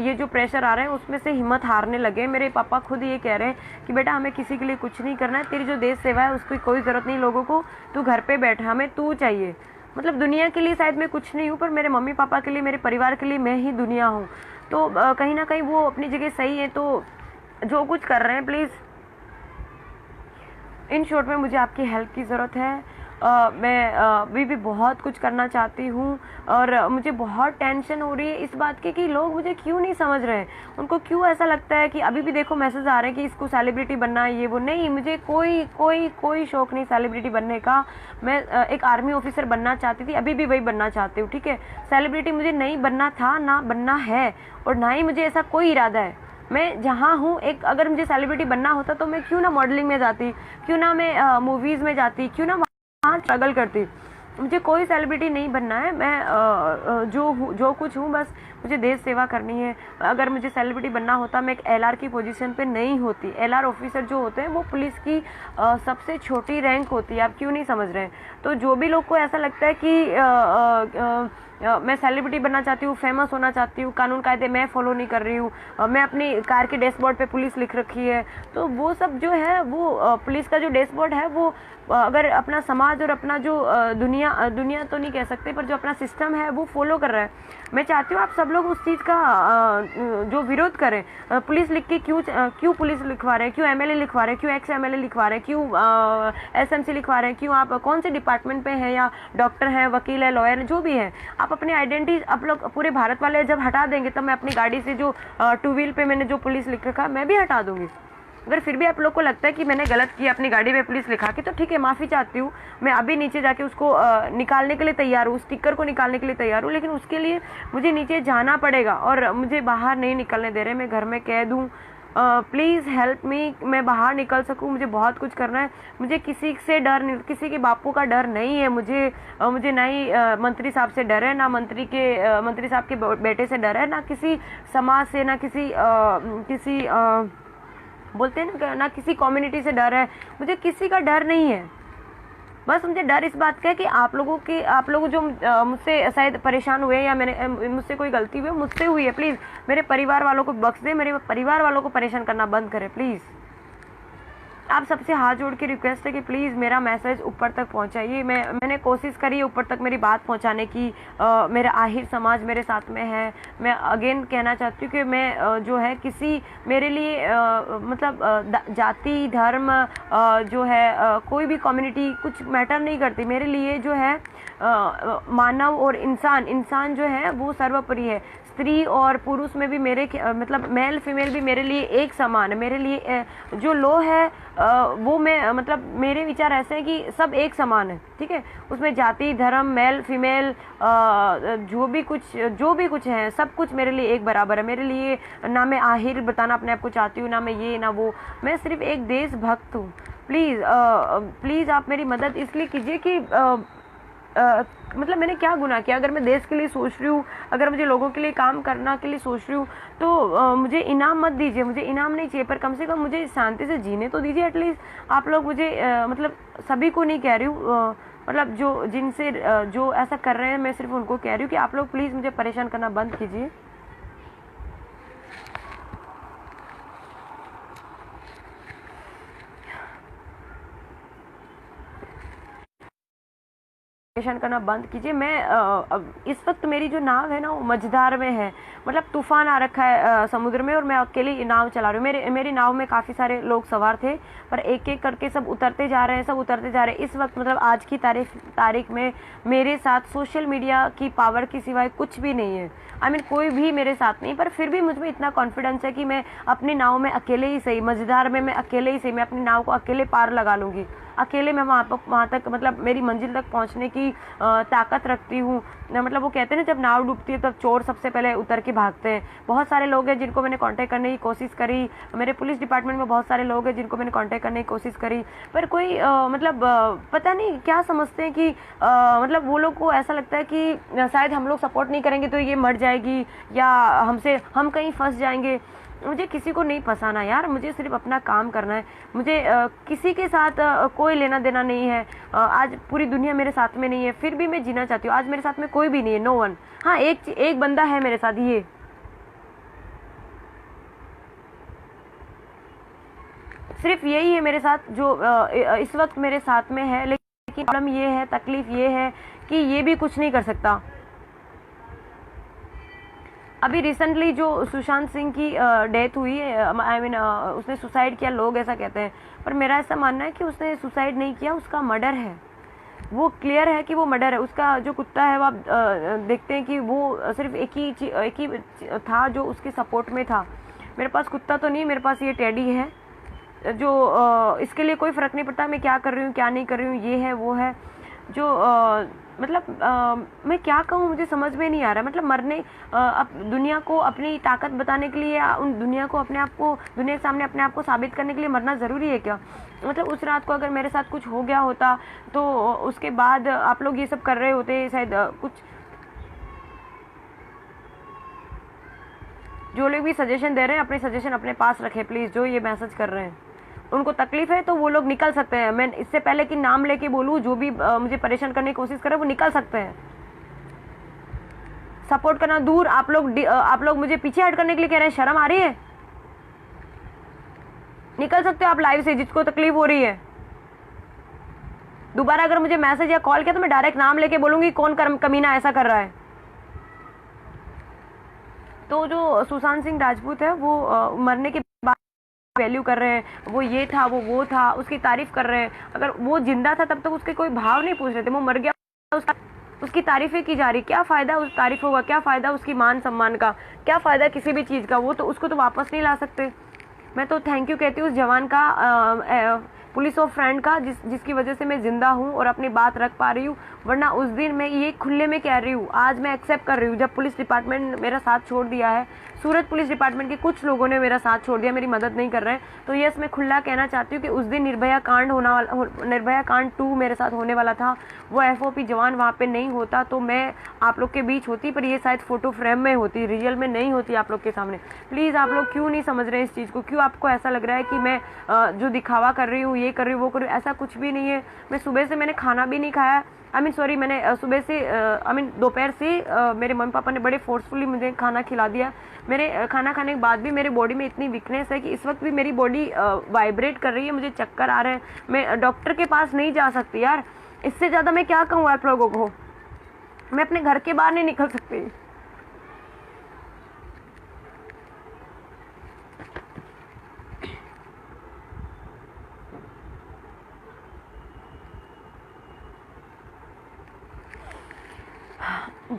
ये जो प्रेशर आ रहे हैं उसमें से हिम्मत हारने लगे। मेरे पापा खुद ये कह रहे हैं कि बेटा हमें किसी के लिए कुछ नहीं करना है, तेरी जो देश सेवा है उसकी कोई ज़रूरत नहीं लोगों को, तू घर पे बैठ, हमें तू चाहिए। मतलब दुनिया के लिए शायद मैं कुछ नहीं हूँ, पर मेरे मम्मी पापा के लिए, मेरे परिवार के लिए मैं ही दुनिया हूँ। तो कहीं ना कहीं वो अपनी जगह सही है। तो जो कुछ कर रहे हैं प्लीज़, इन शॉर्ट में मुझे आपकी हेल्प की ज़रूरत है। मैं अभी भी बहुत कुछ करना चाहती हूँ और मुझे बहुत टेंशन हो रही है इस बात की कि लोग मुझे क्यों नहीं समझ रहे हैं। उनको क्यों ऐसा लगता है कि अभी भी देखो मैसेज आ रहे हैं कि इसको सेलिब्रिटी बनना है, ये वो। नहीं, मुझे कोई कोई कोई शौक नहीं सेलिब्रिटी बनने का। मैं एक आर्मी ऑफिसर बनना चाहती थी, अभी भी वही बनना चाहती हूँ, ठीक है। सेलिब्रिटी मुझे नहीं बनना था, ना बनना है, और ना ही मुझे ऐसा कोई इरादा है। मैं जहाँ हूँ, एक अगर मुझे सेलिब्रिटी बनना होता तो मैं क्यों ना मॉडलिंग में जाती, क्यों ना मैं मूवीज़ में जाती, क्यों ना वहाँ स्ट्रगल करती। मुझे कोई सेलिब्रिटी नहीं बनना है। मैं जो कुछ हूँ बस मुझे देश सेवा करनी है। अगर मुझे सेलिब्रिटी बनना होता मैं एक एलआर की पोजीशन पे नहीं होती। एलआर ऑफिसर जो होते हैं वो पुलिस की सबसे छोटी रैंक होती है। आप क्यों नहीं समझ रहे हैं? तो जो भी लोग को ऐसा लगता है कि मैं सेलिब्रिटी बनना चाहती हूँ, फेमस होना चाहती हूँ, कानून कायदे मैं फॉलो नहीं कर रही हूँ, मैं अपनी कार के डैशबोर्ड पे पुलिस लिख रखी है, तो वो सब जो है वो पुलिस का जो डैशबोर्ड है वो अगर अपना समाज और अपना जो दुनिया तो नहीं कह सकते, पर जो अपना सिस्टम है वो फॉलो कर रहा है। मैं चाहती हूँ आप सब लोग उस चीज़ का जो विरोध करें। पुलिस लिख के क्यों पुलिस लिखवा रहे हैं, क्यों एमएलए लिखवा रहे हैं, क्यों एक्स एमएलए लिखवा रहे हैं, क्यों एसएमसी लिखवा रहे हैं, क्यों आप कौन से डिपार्टमेंट पे हैं, या डॉक्टर हैं, वकील है, लॉयर है, जो भी है, आप अपनी आइडेंटिटी आप लोग पूरे भारत वाले जब हटा देंगे तब मैं अपनी गाड़ी से जो टू व्हील पे मैंने जो पुलिस लिख रखा मैं भी हटा दूंगी। अगर फिर भी आप लोग को लगता है कि मैंने गलत किया अपनी गाड़ी में पुलिस लिखा के, तो ठीक है, माफ़ी चाहती हूँ। मैं अभी नीचे जाके उसको निकालने के लिए तैयार हूँ, स्टिकर को निकालने के लिए तैयार हूँ, लेकिन उसके लिए मुझे नीचे जाना पड़ेगा और मुझे बाहर नहीं निकलने दे रहे। मैं घर में कह दूँ प्लीज़ हेल्प मी, मैं बाहर निकल सकूं, मुझे बहुत कुछ करना है। मुझे किसी से डर नहीं, किसी के बापू का डर नहीं है। मुझे ना ही मंत्री साहब से डर है, ना मंत्री साहब के बेटे से डर है, ना किसी समाज से, ना किसी बोलते हैं ना किसी कम्युनिटी से डर है। मुझे किसी का डर नहीं है। बस मुझे डर इस बात का है कि आप लोग जो मुझसे शायद परेशान हुए या मुझसे कोई गलती हुई, मुझसे हुई है, प्लीज़ मेरे परिवार वालों को बख्श दे, मेरे परिवार वालों को परेशान करना बंद करें प्लीज़। आप सबसे हाथ जोड़ के रिक्वेस्ट है कि प्लीज़ मेरा मैसेज ऊपर तक पहुंचाइए। मैंने कोशिश करी है ऊपर तक मेरी बात पहुंचाने की। मेरा आहिर समाज मेरे साथ में है। मैं अगेन कहना चाहती हूँ कि मैं जो है किसी मेरे लिए मतलब जाति धर्म जो है कोई भी कम्युनिटी कुछ मैटर नहीं करती। मेरे लिए जो है मानव और इंसान जो है वो सर्वोपरि है। स्त्री और पुरुष में भी मेरे मतलब मेल फीमेल भी मेरे लिए एक समान है। मेरे लिए जो लॉ है वो मैं मतलब मेरे विचार ऐसे हैं कि सब एक समान है, ठीक है। उसमें जाति धर्म मेल फीमेल जो भी कुछ है सब कुछ मेरे लिए एक बराबर है। मेरे लिए ना मैं आहिर बताना अपने आप को चाहती हूँ, ना मैं ये ना वो, मैं सिर्फ एक देशभक्त हूँ। प्लीज़ प्लीज़ आप मेरी मदद इसलिए कीजिए कि मतलब मैंने क्या गुनाह किया? अगर मैं देश के लिए सोच रही हूँ, अगर मुझे लोगों के लिए काम करना के लिए सोच रही हूँ, तो मुझे इनाम मत दीजिए, मुझे इनाम नहीं चाहिए, पर कम से कम मुझे शांति से जीने तो दीजिए एटलीस्ट। आप लोग मुझे मतलब सभी को नहीं कह रही हूँ, मतलब जो ऐसा कर रहे हैं मैं सिर्फ उनको कह रही हूँ कि आप लोग प्लीज़ मुझे परेशान करना बंद कीजिए। परेशान करना बंद कीजिए। मैं अब इस वक्त मेरी जो नाव है ना वो मझधार में है, मतलब तूफान आ रखा है समुद्र में, और मैं अकेली नाव चला रही हूँ। मेरी नाव में काफ़ी सारे लोग सवार थे, पर एक एक करके सब उतरते जा रहे हैं, सब उतरते जा रहे हैं। इस वक्त मतलब आज की तारीख में मेरे साथ सोशल मीडिया की पावर की सिवाय कुछ भी नहीं है। आई मीन कोई भी मेरे साथ नहीं, पर फिर भी मुझ में इतना कॉन्फिडेंस है कि मैं अपनी नाव में अकेले ही सही, मझधार में मैं अकेले ही सही, मैं अपनी नाव को अकेले पार लगा लूँगी। अकेले मैं वहाँ तक मतलब मेरी मंजिल तक पहुँचने की ताकत रखती हूँ। मतलब वो कहते हैं ना, जब नाव डूबती है तब चोर सबसे पहले उतर के भागते हैं। बहुत सारे लोग हैं जिनको मैंने कांटेक्ट करने की कोशिश करी, मेरे पुलिस डिपार्टमेंट में बहुत सारे लोग हैं जिनको मैंने कांटेक्ट करने की कोशिश करी, पर कोई मतलब पता नहीं क्या समझते हैं कि मतलब वो लोग को ऐसा लगता है कि शायद हम लोग सपोर्ट नहीं करेंगे तो ये मर जाएगी, या हम कहीं फंस जाएंगे। मुझे किसी को नहीं फंसाना यार, मुझे सिर्फ अपना काम करना है। मुझे किसी के साथ कोई लेना देना नहीं है। आज पूरी दुनिया मेरे साथ में नहीं है, फिर भी मैं जीना चाहती हूँ। आज मेरे साथ में कोई भी नहीं है, नो वन। हाँ, एक बंदा है मेरे साथ, ये सिर्फ यही है मेरे साथ जो इस वक्त मेरे साथ में है। लेकिन प्रॉब्लम ये है, तकलीफ ये है कि ये भी कुछ नहीं कर सकता। अभी रिसेंटली जो सुशांत सिंह की डेथ हुई है, आई मीन उसने सुसाइड किया, लोग ऐसा कहते हैं, पर मेरा ऐसा मानना है कि उसने सुसाइड नहीं किया, उसका मर्डर है। वो क्लियर है कि वो मर्डर है। उसका जो कुत्ता है वो आप देखते हैं कि वो सिर्फ एक ही था जो उसके सपोर्ट में था। मेरे पास कुत्ता तो नहीं, मेरे पास ये टेडी है जो इसके लिए कोई फ़र्क नहीं पड़ता मैं क्या कर रही हूँ क्या नहीं कर रही हूँ, ये है वो है जो मतलब मैं क्या कहूँ, मुझे समझ में नहीं आ रहा। मतलब अब दुनिया को अपनी ताकत बताने के लिए, उन दुनिया को दुनिया के सामने अपने आप को साबित करने के लिए मरना ज़रूरी है क्या? मतलब उस रात को अगर मेरे साथ कुछ हो गया होता तो उसके बाद आप लोग ये सब कर रहे होते शायद। कुछ जो लोग भी सजेशन दे रहे हैं अपने सजेशन अपने पास रखें प्लीज़। जो ये मैसेज कर रहे हैं उनको तकलीफ है तो वो लोग निकल सकते हैं। मैं इससे पहले कि नाम लेके बोलूँ, जो भी मुझे परेशान करने की कोशिश करे वो निकल सकते हैं। सपोर्ट करना दूर, आप लोग मुझे पीछे हट करने के लिए कह रहे हैं। शर्म आ रही है? निकल सकते हो आप लाइव से, जिसको तकलीफ हो रही है। दोबारा अगर मुझे मैसेज या कॉल किया तो मैं डायरेक्ट नाम लेके बोलूंगी कौन कमीना ऐसा कर रहा है। तो जो सुशांत सिंह राजपूत है वो मरने के बाद वैल्यू कर रहे हैं, वो ये था वो था, उसकी तारीफ कर रहे हैं। अगर वो जिंदा था तब तक उसके कोई भाव नहीं पूछ रहे थे, वो मर गया उसकी तारीफें की जा रही। क्या फायदा उस तारीफों का, क्या फायदा उसकी मान सम्मान का, क्या फायदा किसी भी चीज़ का? वो तो उसको तो वापस नहीं ला सकते। मैं तो थैंक यू कहती हूँ उस जवान का, पुलिस और फ्रेंड का, जिसकी वजह से मैं जिंदा हूँ और अपनी बात रख पा रही हूँ। वरना उस दिन मैं ये खुले में कह रही हूँ, आज मैं एक्सेप्ट कर रही हूँ जब पुलिस डिपार्टमेंट मेरा साथ छोड़ दिया है। सूरत पुलिस डिपार्टमेंट के कुछ लोगों ने मेरा साथ छोड़ दिया, मेरी मदद नहीं कर रहे हैं। तो यस, मैं खुला कहना चाहती हूँ कि उस दिन निर्भया कांड 2 मेरे साथ होने वाला था। वो FOP जवान वहाँ पे नहीं होता तो मैं आप लोग के बीच होती, पर ये शायद फोटो फ्रेम में होती, रियल में नहीं होती आप लोग के सामने। प्लीज़ आप लोग क्यों नहीं समझ रहे इस चीज़ को? क्यों आपको ऐसा लग रहा है कि मैं जो दिखावा कर रही हूँ, ये कर रही हूँ, वो कर रही हूँ? ऐसा कुछ भी नहीं है। मैं सुबह से मैंने खाना भी नहीं खाया। मैंने सुबह से दोपहर से मेरे मम्मी पापा ने बड़े फोर्सफुली मुझे खाना खिला दिया। मेरे खाना खाने के बाद भी मेरे बॉडी में इतनी वीकनेस है कि इस वक्त भी मेरी बॉडी वाइब्रेट कर रही है, मुझे चक्कर आ रहे हैं। मैं डॉक्टर के पास नहीं जा सकती यार। इससे ज़्यादा मैं क्या कहूँ आप लोगों को? मैं अपने घर के बाहर नहीं निकल सकती।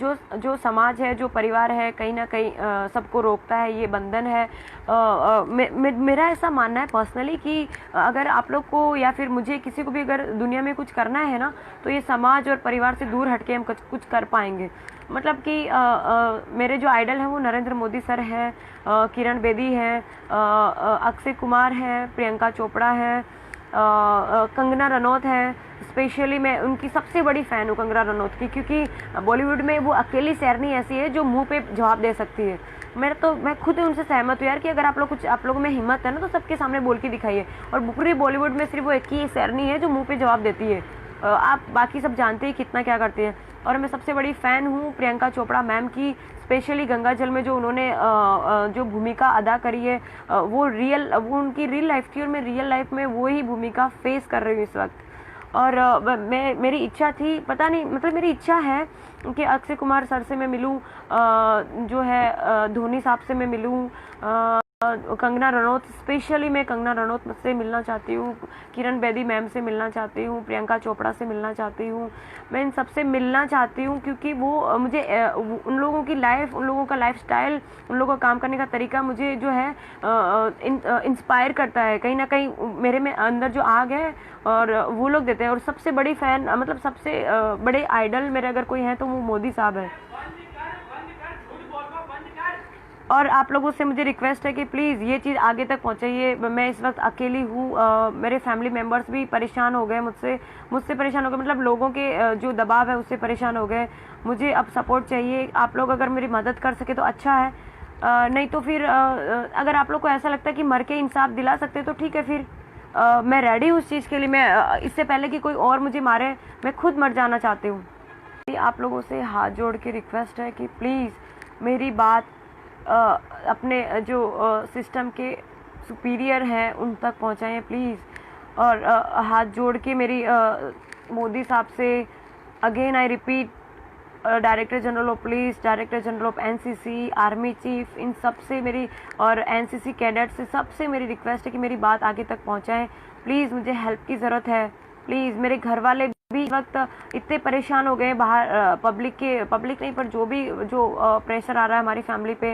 जो जो समाज है, जो परिवार है, कहीं ना कहीं सबको रोकता है, ये बंधन है। मेरा ऐसा मानना है पर्सनली कि अगर आप लोग को या फिर मुझे किसी को भी अगर दुनिया में कुछ करना है ना, तो ये समाज और परिवार से दूर हटके हम कुछ कर पाएंगे। मतलब कि मेरे जो आइडल हैं वो नरेंद्र मोदी सर हैं, किरण बेदी हैं, अक्षय कुमार हैं, प्रियंका चोपड़ा हैं, कंगना रनौत है। स्पेशली मैं उनकी सबसे बड़ी फ़ैन हूँ कंगना रनौत की, क्योंकि बॉलीवुड में वो अकेली शेरनी ऐसी है जो मुंह पे जवाब दे सकती है। मैं खुद उनसे सहमत हूँ यार कि अगर आप लोगों में हिम्मत है ना, तो सबके सामने बोल के दिखाइए। और पूरी बॉलीवुड में सिर्फ वो एक ही शेरनी है जो मुंह पे जवाब देती है। आप बाकी सब जानते हैं कितना क्या करती है। और मैं सबसे बड़ी फ़ैन हूँ प्रियंका चोपड़ा मैम की, स्पेशली गंगा जल में जो उन्होंने जो भूमिका अदा करी है, वो उनकी रियल लाइफ थी, और मैं रियल लाइफ में वो ही भूमिका फेस कर रही हूँ इस वक्त। और मेरी इच्छा थी, पता नहीं, मतलब मेरी इच्छा है कि अक्षय कुमार सर से मैं मिलूं, जो है धोनी साहब से मैं मिलूं, कंगना रनौत, स्पेशली मैं कंगना रनौत से मिलना चाहती हूँ, किरण बेदी मैम से मिलना चाहती हूँ, प्रियंका चोपड़ा से मिलना चाहती हूँ। मैं इन सबसे मिलना चाहती हूँ क्योंकि वो मुझे उन लोगों की लाइफ, उन लोगों का लाइफस्टाइल, उन लोगों का काम करने का तरीका मुझे जो है इंस्पायर करता है। कहीं ना कहीं मेरे में अंदर जो आग है और वो लोग देते हैं। और सबसे बड़ी फ़ैन, मतलब सबसे बड़े आइडल मेरे अगर कोई हैं तो वो मोदी साहब है। और आप लोगों से मुझे रिक्वेस्ट है कि प्लीज़ ये चीज़ आगे तक पहुँचाइए। मैं इस वक्त अकेली हूँ, मेरे फैमिली मेम्बर्स भी परेशान हो गए मुझसे परेशान हो गए, मतलब लोगों के जो दबाव है उससे परेशान हो गए। मुझे अब सपोर्ट चाहिए। आप लोग अगर मेरी मदद कर सके तो अच्छा है, नहीं तो फिर अगर आप लोग को ऐसा लगता है कि मर के इंसाफ दिला सकते तो ठीक है, फिर मैं रेडी हूँ उस चीज़ के लिए। मैं इससे पहले कि कोई और मुझे मारे, मैं खुद मर जाना चाहती हूँ। आप लोगों से हाथ जोड़ के रिक्वेस्ट है कि प्लीज़ मेरी बात अपने जो सिस्टम के सुपीरियर हैं उन तक पहुंचाएं प्लीज़। और हाथ जोड़ के मेरी मोदी साहब से again I repeat, director general of police, director general of NCC, army chief, इन सब से मेरी, और एनसीसी कैडेट से, सबसे मेरी रिक्वेस्ट है कि मेरी बात आगे तक पहुंचाएं प्लीज़। मुझे हेल्प की ज़रूरत है प्लीज़। मेरे घर वाले भी इस वक्त इतने परेशान हो गए, बाहर पब्लिक नहीं पर जो प्रेशर आ रहा है हमारी फैमिली पे,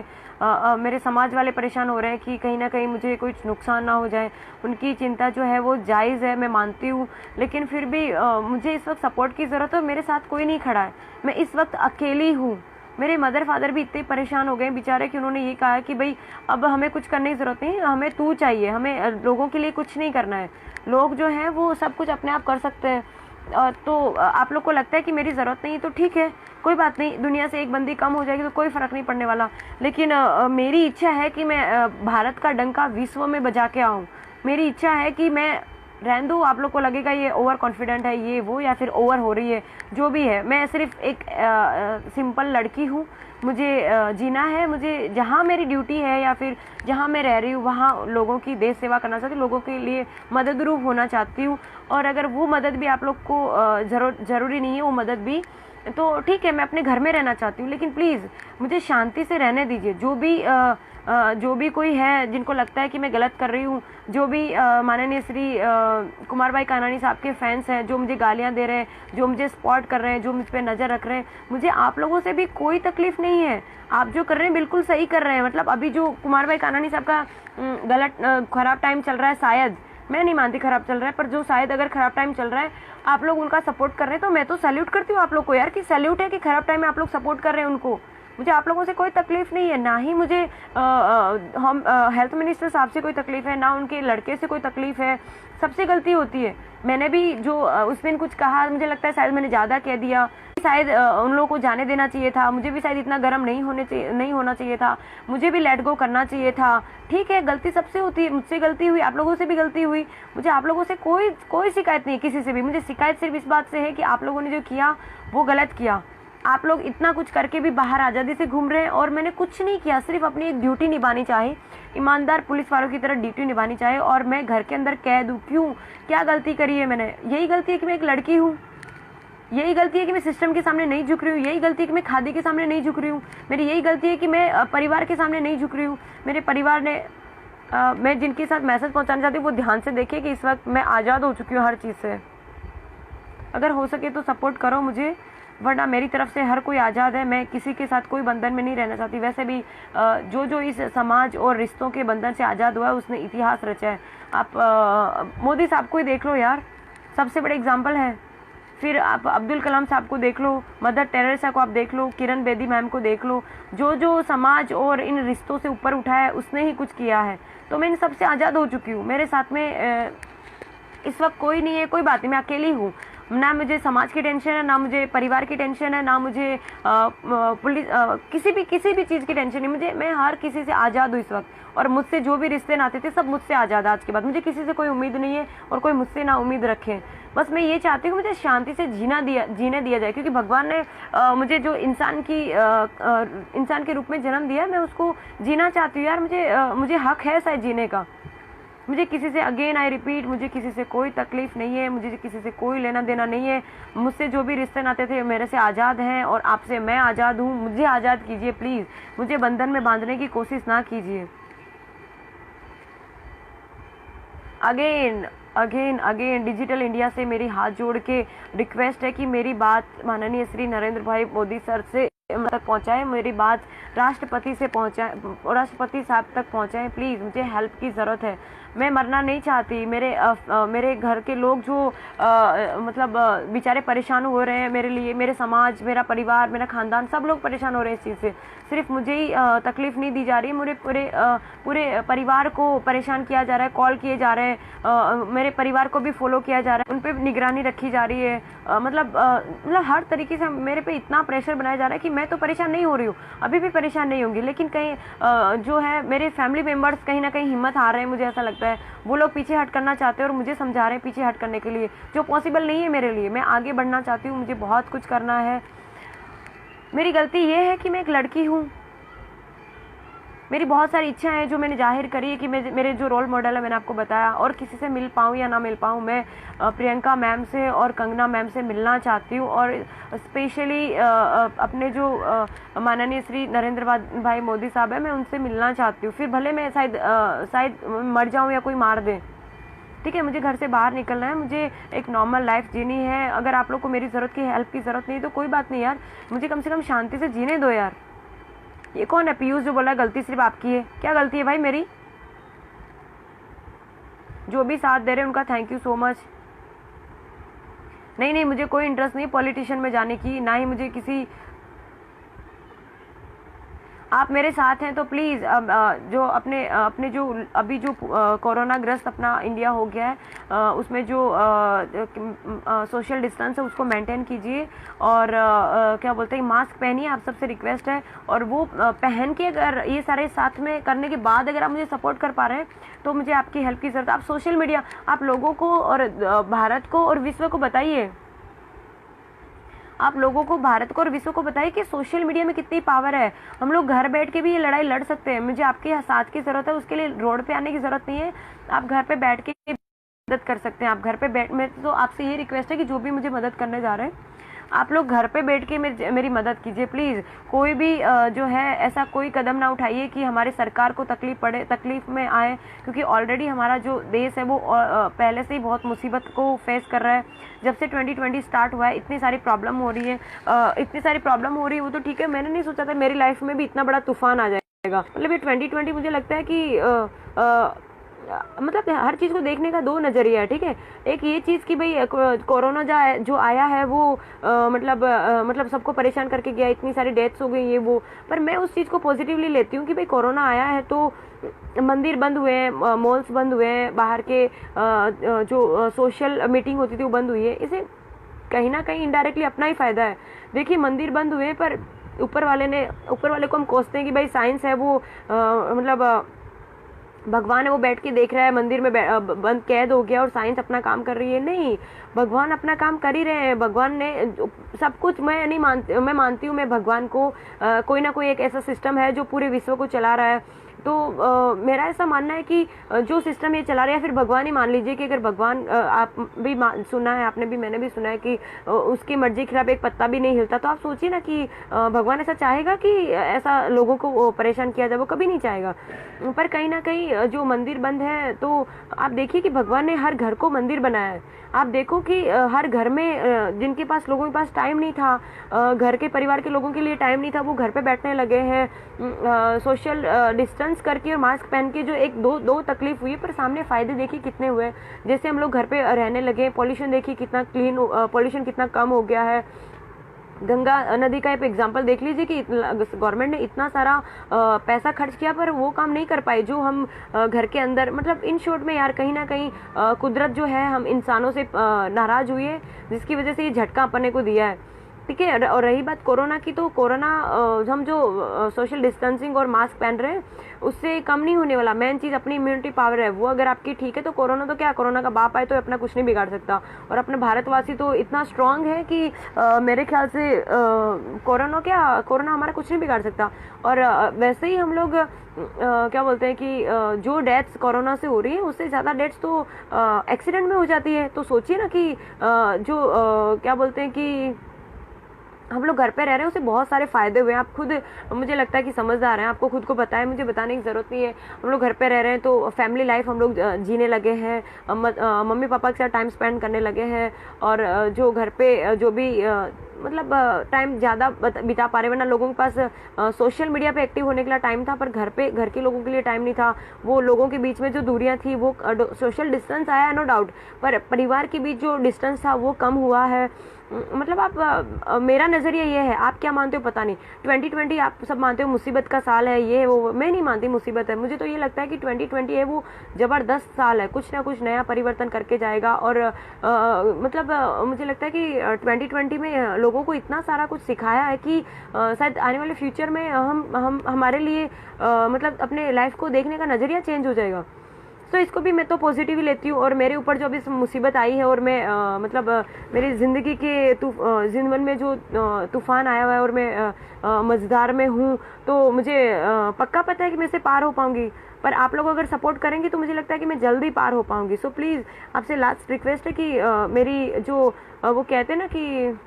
मेरे समाज वाले परेशान हो रहे हैं कि कहीं ना कहीं मुझे कुछ नुकसान ना हो जाए। उनकी चिंता जो है वो जायज़ है, मैं मानती हूँ, लेकिन फिर भी मुझे इस वक्त सपोर्ट की ज़रूरत है। मेरे साथ कोई नहीं खड़ा है, मैं इस वक्त अकेली हूँ। मेरे मदर फादर भी इतने परेशान हो गए बेचारे कि उन्होंने ये कहा कि भाई अब हमें कुछ करने की ज़रूरत नहीं, हमें तू चाहिए, हमें लोगों के लिए कुछ नहीं करना है। लोग जो हैं वो सब कुछ अपने आप कर सकते हैं। तो आप लोग को लगता है कि मेरी ज़रूरत नहीं है तो ठीक है, कोई बात नहीं, दुनिया से एक बंदी कम हो जाएगी तो कोई फ़र्क नहीं पड़ने वाला। लेकिन मेरी इच्छा है कि मैं भारत का डंका विश्व में बजा के आऊँ। मेरी इच्छा है कि मैं रहने दो, आप लोग को लगेगा ये ओवर कॉन्फिडेंट है, ये वो, या फिर ओवर हो रही है, जो भी है, मैं सिर्फ एक सिंपल लड़की हूँ। मुझे जीना है, मुझे जहाँ मेरी ड्यूटी है या फिर जहाँ मैं रह रही हूँ वहाँ लोगों की देश सेवा करना चाहती हूँ, लोगों के लिए मदद रूप होना चाहती हूँ। और अगर वो मदद भी आप लोग को ज़रूरी नहीं है वो मदद भी, तो ठीक है, मैं अपने घर में रहना चाहती हूँ, लेकिन प्लीज़ मुझे शांति से रहने दीजिए। जो भी कोई है जिनको लगता है कि मैं गलत कर रही हूँ, जो भी माननीय श्री कुमार भाई कानानी साहब के फैंस हैं, जो मुझे गालियाँ दे रहे हैं, जो मुझे सपोर्ट कर रहे हैं, जो मुझ पर नज़र रख रहे हैं, मुझे आप लोगों से भी कोई तकलीफ़ नहीं है। आप जो कर रहे हैं बिल्कुल सही कर रहे हैं। मतलब अभी जो कुमार भाई कानानी साहब का गलत ख़राब टाइम चल रहा है, शायद, मैं नहीं मानती ख़राब चल रहा है, पर जो शायद अगर ख़राब टाइम चल रहा है आप लोग उनका सपोर्ट कर रहे हैं, तो मैं तो सैल्यूट करती हूँ आप लोग को यार, कि सैल्यूट है कि ख़राब टाइम में आप लोग सपोर्ट कर रहे हैं उनको। मुझे आप लोगों से कोई तकलीफ़ नहीं है, ना ही मुझे हम हेल्थ मिनिस्टर साहब से कोई तकलीफ़ है, ना उनके लड़के से कोई तकलीफ़ है। सबसे गलती होती है। मैंने भी जो उस दिन कुछ कहा, मुझे लगता है शायद मैंने ज़्यादा कह दिया, शायद उन लोगों को जाने देना चाहिए था, मुझे भी शायद इतना गर्म नहीं होना चाहिए था, मुझे भी लेट गो करना चाहिए था। ठीक है, गलती सबसे होती है, मुझसे गलती हुई, आप लोगों से भी गलती हुई। मुझे आप लोगों से कोई शिकायत नहीं है, किसी से भी। मुझे शिकायत सिर्फ इस बात से है कि आप लोगों ने जो किया वो गलत किया। आप लोग इतना कुछ करके भी बाहर आज़ादी से घूम रहे हैं और मैंने कुछ नहीं किया, सिर्फ अपनी एक ड्यूटी निभानी चाहे, ईमानदार पुलिस वालों की तरह ड्यूटी निभानी चाहे, और मैं घर के अंदर कैद हूँ। क्यों, क्या गलती करी है मैंने? यही गलती है कि मैं एक लड़की हूँ, यही गलती है कि मैं सिस्टम के सामने नहीं झुक रही हूँ, यही गलती है कि मैं खादी के सामने नहीं झुक रही हूँ, मेरी यही गलती है कि मैं परिवार के सामने नहीं झुक रही हूँ। मेरे परिवार ने मैं जिनके साथ मैसेज पहुँचाना चाहती हूँ वो ध्यान से देखिए कि इस वक्त मैं आज़ाद हो चुकी हूँ हर चीज़ से। अगर हो सके तो सपोर्ट करो मुझे, वरना मेरी तरफ से हर कोई आज़ाद है, मैं किसी के साथ कोई बंधन में नहीं रहना चाहती। वैसे भी जो जो इस समाज और रिश्तों के बंधन से आज़ाद हुआ है उसने इतिहास रचा है। आप मोदी साहब को ही देख लो यार, सबसे बड़े एग्जाम्पल है। फिर आप अब्दुल कलाम साहब को देख लो, मदर टेरेसा को आप देख लो, किरण बेदी मैम को देख लो, जो जो समाज और इन रिश्तों से ऊपर उठाया है उसने ही कुछ किया है। तो मैं इन सबसे आज़ाद हो चुकी हूँ। मेरे साथ में इस वक्त कोई नहीं है, कोई बात नहीं, मैं अकेली हूँ। ना मुझे समाज की टेंशन है, ना मुझे परिवार की टेंशन है, ना मुझे पुलिस किसी भी चीज़ की टेंशन नहीं मुझे। मैं हर किसी से आज़ाद हूँ इस वक्त, और मुझसे जो भी रिश्ते नाते थे सब मुझसे आज़ाद। आज के बाद मुझे किसी से कोई उम्मीद नहीं है और कोई मुझसे ना उम्मीद रखे। बस मैं ये चाहती हूँ मुझे शांति से जीने दिया जाए, क्योंकि भगवान ने मुझे जो इंसान के रूप में जन्म दिया है, मैं उसको जीना चाहती हूँ यार। मुझे हक है शायद जीने का। मुझे किसी से, अगेन आई रिपीट, मुझे किसी से कोई तकलीफ नहीं है, मुझे किसी से कोई लेना देना नहीं है। मुझसे जो भी रिश्ते नाते थे मेरे से आज़ाद हैं, और आपसे मैं आज़ाद हूँ। मुझे आज़ाद कीजिए प्लीज़, मुझे बंधन में बांधने की कोशिश ना कीजिए। अगेन डिजिटल इंडिया से मेरी हाथ जोड़ के रिक्वेस्ट है कि मेरी बात माननीय श्री नरेंद्र भाई मोदी सर से तक पहुंचाएं, मेरी बात राष्ट्रपति से पहुंचाएं, राष्ट्रपति साहब तक पहुंचाएं प्लीज़। मुझे हेल्प की ज़रूरत है, मैं मरना नहीं चाहती। मेरे घर के लोग जो मतलब बेचारे परेशान हो रहे हैं मेरे लिए, मेरे समाज, मेरा परिवार, मेरा ख़ानदान, सब लोग परेशान हो रहे हैं इस चीज़ से। सिर्फ मुझे ही तकलीफ़ नहीं दी जा रही है, मेरे पूरे परिवार को परेशान किया जा रहा है, कॉल किए जा रहे हैं, मेरे परिवार को भी फॉलो किया जा रहा है, उन पर निगरानी रखी जा रही है। मतलब हर तरीके से मेरे पे इतना प्रेशर बनाया जा रहा है कि मैं तो परेशान नहीं हो रही हूँ, अभी भी परेशान नहीं होंगी, लेकिन कहीं जो है मेरे फैमिली मेम्बर्स कहीं ना कहीं हिम्मत हार रहे हैं। मुझे ऐसा लगता है वो लोग पीछे हट करना चाहते हैं और मुझे समझा रहे हैं पीछे हट करने के लिए, जो पॉसिबल नहीं है मेरे लिए। मैं आगे बढ़ना चाहती हूँ, मुझे बहुत कुछ करना है। मेरी गलती ये है कि मैं एक लड़की हूँ, मेरी बहुत सारी इच्छा है जो मैंने जाहिर करी है कि मेरे जो रोल मॉडल है मैंने आपको बताया, और किसी से मिल पाऊँ या ना मिल पाऊँ, मैं प्रियंका मैम से और कंगना मैम से मिलना चाहती हूँ। और स्पेशली अपने जो माननीय श्री नरेंद्र भाई मोदी साहब है, मैं उनसे मिलना चाहती हूँ। फिर भले मैं शायद मर जाऊँ या कोई मार दे, ठीक है, मुझे घर से बाहर निकलना है, मुझे एक नॉर्मल लाइफ जीनी है। अगर आप लोग को मेरी ज़रूरत की हेल्प की ज़रूरत नहीं तो कोई बात नहीं यार, मुझे कम से कम शांति से जीने दो यार। ये कौन है पीयूष जो बोला गलती सिर्फ आपकी है? क्या गलती है भाई मेरी? जो भी साथ दे रहे हैं उनका थैंक यू सो मच। नहीं, मुझे कोई इंटरेस्ट नहीं पॉलिटिशियन में जाने की, ना ही मुझे किसी, आप मेरे साथ हैं तो प्लीज़ जो अपने जो अभी जो कोरोना ग्रस्त अपना इंडिया हो गया है, उसमें जो सोशल डिस्टेंस है उसको मेंटेन कीजिए, और क्या बोलते हैं, मास्क पहनिए, आप सबसे रिक्वेस्ट है। और वो पहन के अगर ये सारे साथ में करने के बाद अगर आप मुझे सपोर्ट कर पा रहे हैं तो मुझे आपकी हेल्प की ज़रूरत है। आप सोशल मीडिया, आप लोगों को और भारत को और विश्व को बताइए, आप लोगों को, भारत को और विश्व को बताइए कि सोशल मीडिया में कितनी पावर है। हम लोग घर बैठ के भी ये लड़ाई लड़ सकते हैं। मुझे आपके साथ की ज़रूरत है, उसके लिए रोड पे आने की ज़रूरत नहीं है, आप घर पे बैठ के मदद कर सकते हैं। आप घर पे बैठ, मैं तो आपसे ये रिक्वेस्ट है कि जो भी मुझे मदद करने जा रहे हैं आप लोग घर पे बैठ के मेरी मदद कीजिए प्लीज़। कोई भी जो है ऐसा कोई कदम ना उठाइए कि हमारी सरकार को तकलीफ में आए, क्योंकि ऑलरेडी हमारा जो देश है वो पहले से ही बहुत मुसीबत को फेस कर रहा है। जब से 2020 स्टार्ट हुआ है इतनी सारी प्रॉब्लम हो रही है, वो तो ठीक है, मैंने नहीं सोचा था मेरी लाइफ में भी इतना बड़ा तूफान आ जाएगा। मतलब ये 2020 मुझे लगता है कि मतलब हर चीज़ को देखने का दो नज़रिया है, ठीक है। एक ये चीज़ कि भाई कोरोना जो आया है वो मतलब सबको परेशान करके गया, इतनी सारी डेथ्स हो गई ये वो, पर मैं उस चीज़ को पॉजिटिवली लेती हूँ कि भाई कोरोना आया है तो मंदिर बंद हुए हैं, मॉल्स बंद हुए हैं, बाहर के जो सोशल मीटिंग होती थी वो बंद हुई है। इसे कहीं ना कहीं इनडायरेक्टली अपना ही फ़ायदा है। देखिए मंदिर बंद हुए पर ऊपर वाले को हम कोसते हैं कि भाई साइंस है वो मतलब भगवान है वो बैठ के देख रहा है, मंदिर में बंद कैद हो गया और साइंस अपना काम कर रही है। नहीं, भगवान अपना काम कर ही रहे हैं। भगवान ने सब कुछ, मैं मानती हूँ मैं भगवान को, कोई ना कोई एक ऐसा सिस्टम है जो पूरे विश्व को चला रहा है। तो मेरा ऐसा मानना है कि जो सिस्टम ये चला रहे हैं, फिर भगवान ही मान लीजिए कि अगर भगवान आप भी सुना है, आपने भी, मैंने भी सुना है कि उसकी मर्जी के खिलाफ एक पत्ता भी नहीं हिलता। तो आप सोचिए ना कि भगवान ऐसा चाहेगा कि ऐसा लोगों को परेशान किया जाए? वो कभी नहीं चाहेगा। पर कहीं ना कहीं जो मंदिर बंद है, तो आप देखिए कि भगवान ने हर घर को मंदिर बनाया है। आप देखो कि हर घर में जिनके पास, लोगों के पास टाइम नहीं था, घर के परिवार के लोगों के लिए टाइम नहीं था, वो घर पे बैठने लगे हैं सोशल डिस्टेंस करके और मास्क पहन के। जो एक दो तकलीफ हुई, पर सामने फायदे देखिए कितने हुए। जैसे हम लोग घर पे रहने लगे, पॉल्यूशन देखिए कितना क्लीन, पॉल्यूशन कितना कम हो गया है। गंगा नदी का एक एग्जाम्पल देख लीजिए कि गवर्नमेंट ने इतना सारा पैसा खर्च किया, पर वो काम नहीं कर पाए जो हम घर के अंदर, मतलब इन शॉर्ट में यार कहीं ना कहीं कुदरत जो है हम इंसानों से नाराज हुई है, जिसकी वजह से ये झटका अपने को दिया है। ठीक है। और रही बात कोरोना की, तो कोरोना हम जो सोशल डिस्टेंसिंग और मास्क पहन रहे हैं, उससे कम नहीं होने वाला। मेन चीज़ अपनी इम्यूनिटी पावर है, वो अगर आपकी ठीक है तो कोरोना तो क्या, कोरोना का बाप आए तो अपना कुछ नहीं बिगाड़ सकता। और अपने भारतवासी तो इतना स्ट्रांग है कि मेरे ख्याल से कोरोना हमारा कुछ नहीं बिगाड़ सकता। और वैसे ही हम लोग क्या बोलते हैं कि जो डेथ्स कोरोना से हो रही है, उससे ज़्यादा डेथ्स तो एक्सीडेंट में हो जाती है। तो सोचिए ना कि क्या बोलते हैं कि हम लोग घर पे रह रहे हैं, उससे बहुत सारे फायदे हुए हैं। आप खुद, मुझे लगता है कि समझदार हैं, आपको खुद को पता है, मुझे बताने की ज़रूरत नहीं है। हम लोग घर पे रह रहे हैं तो फैमिली लाइफ हम लोग जीने लगे हैं, मम्मी पापा के साथ टाइम स्पेंड करने लगे हैं। और जो घर पे जो भी मतलब टाइम ज़्यादा बिता पा रहे, वरना लोगों के पास सोशल मीडिया पे एक्टिव होने के लिए टाइम था, पर घर के लोगों के लिए टाइम नहीं था। वो लोगों के बीच में जो दूरियां थी, वो सोशल डिस्टेंस आया, नो डाउट, पर परिवार के बीच जो डिस्टेंस था वो कम हुआ है। मतलब आप मेरा नज़रिया ये है, आप क्या मानते हो पता नहीं। 2020 आप सब मानते हो मुसीबत का साल है, ये वो, मैं नहीं मानती मुसीबत है। मुझे तो ये लगता है कि 2020 है वो ज़बरदस्त साल है, कुछ ना कुछ नया परिवर्तन करके जाएगा। और मतलब मुझे लगता है कि 2020 में लोगों को इतना सारा कुछ सिखाया है कि शायद आने वाले फ्यूचर में हम हमारे लिए मतलब अपने लाइफ को देखने का नज़रिया चेंज हो जाएगा। तो इसको भी मैं तो पॉजिटिव ही लेती हूँ। और मेरे ऊपर जो अभी मुसीबत आई है, और मैं मतलब मेरी ज़िंदगी के जीवन में जो तूफान आया हुआ है, और मैं मझधार में हूँ, तो मुझे पक्का पता है कि मैं इसे पार हो पाऊंगी। पर आप लोग अगर सपोर्ट करेंगे तो मुझे लगता है कि मैं जल्दी पार हो पाऊंगी। सो प्लीज़ आपसे लास्ट रिक्वेस्ट है कि मेरी जो वो कहते हैं ना कि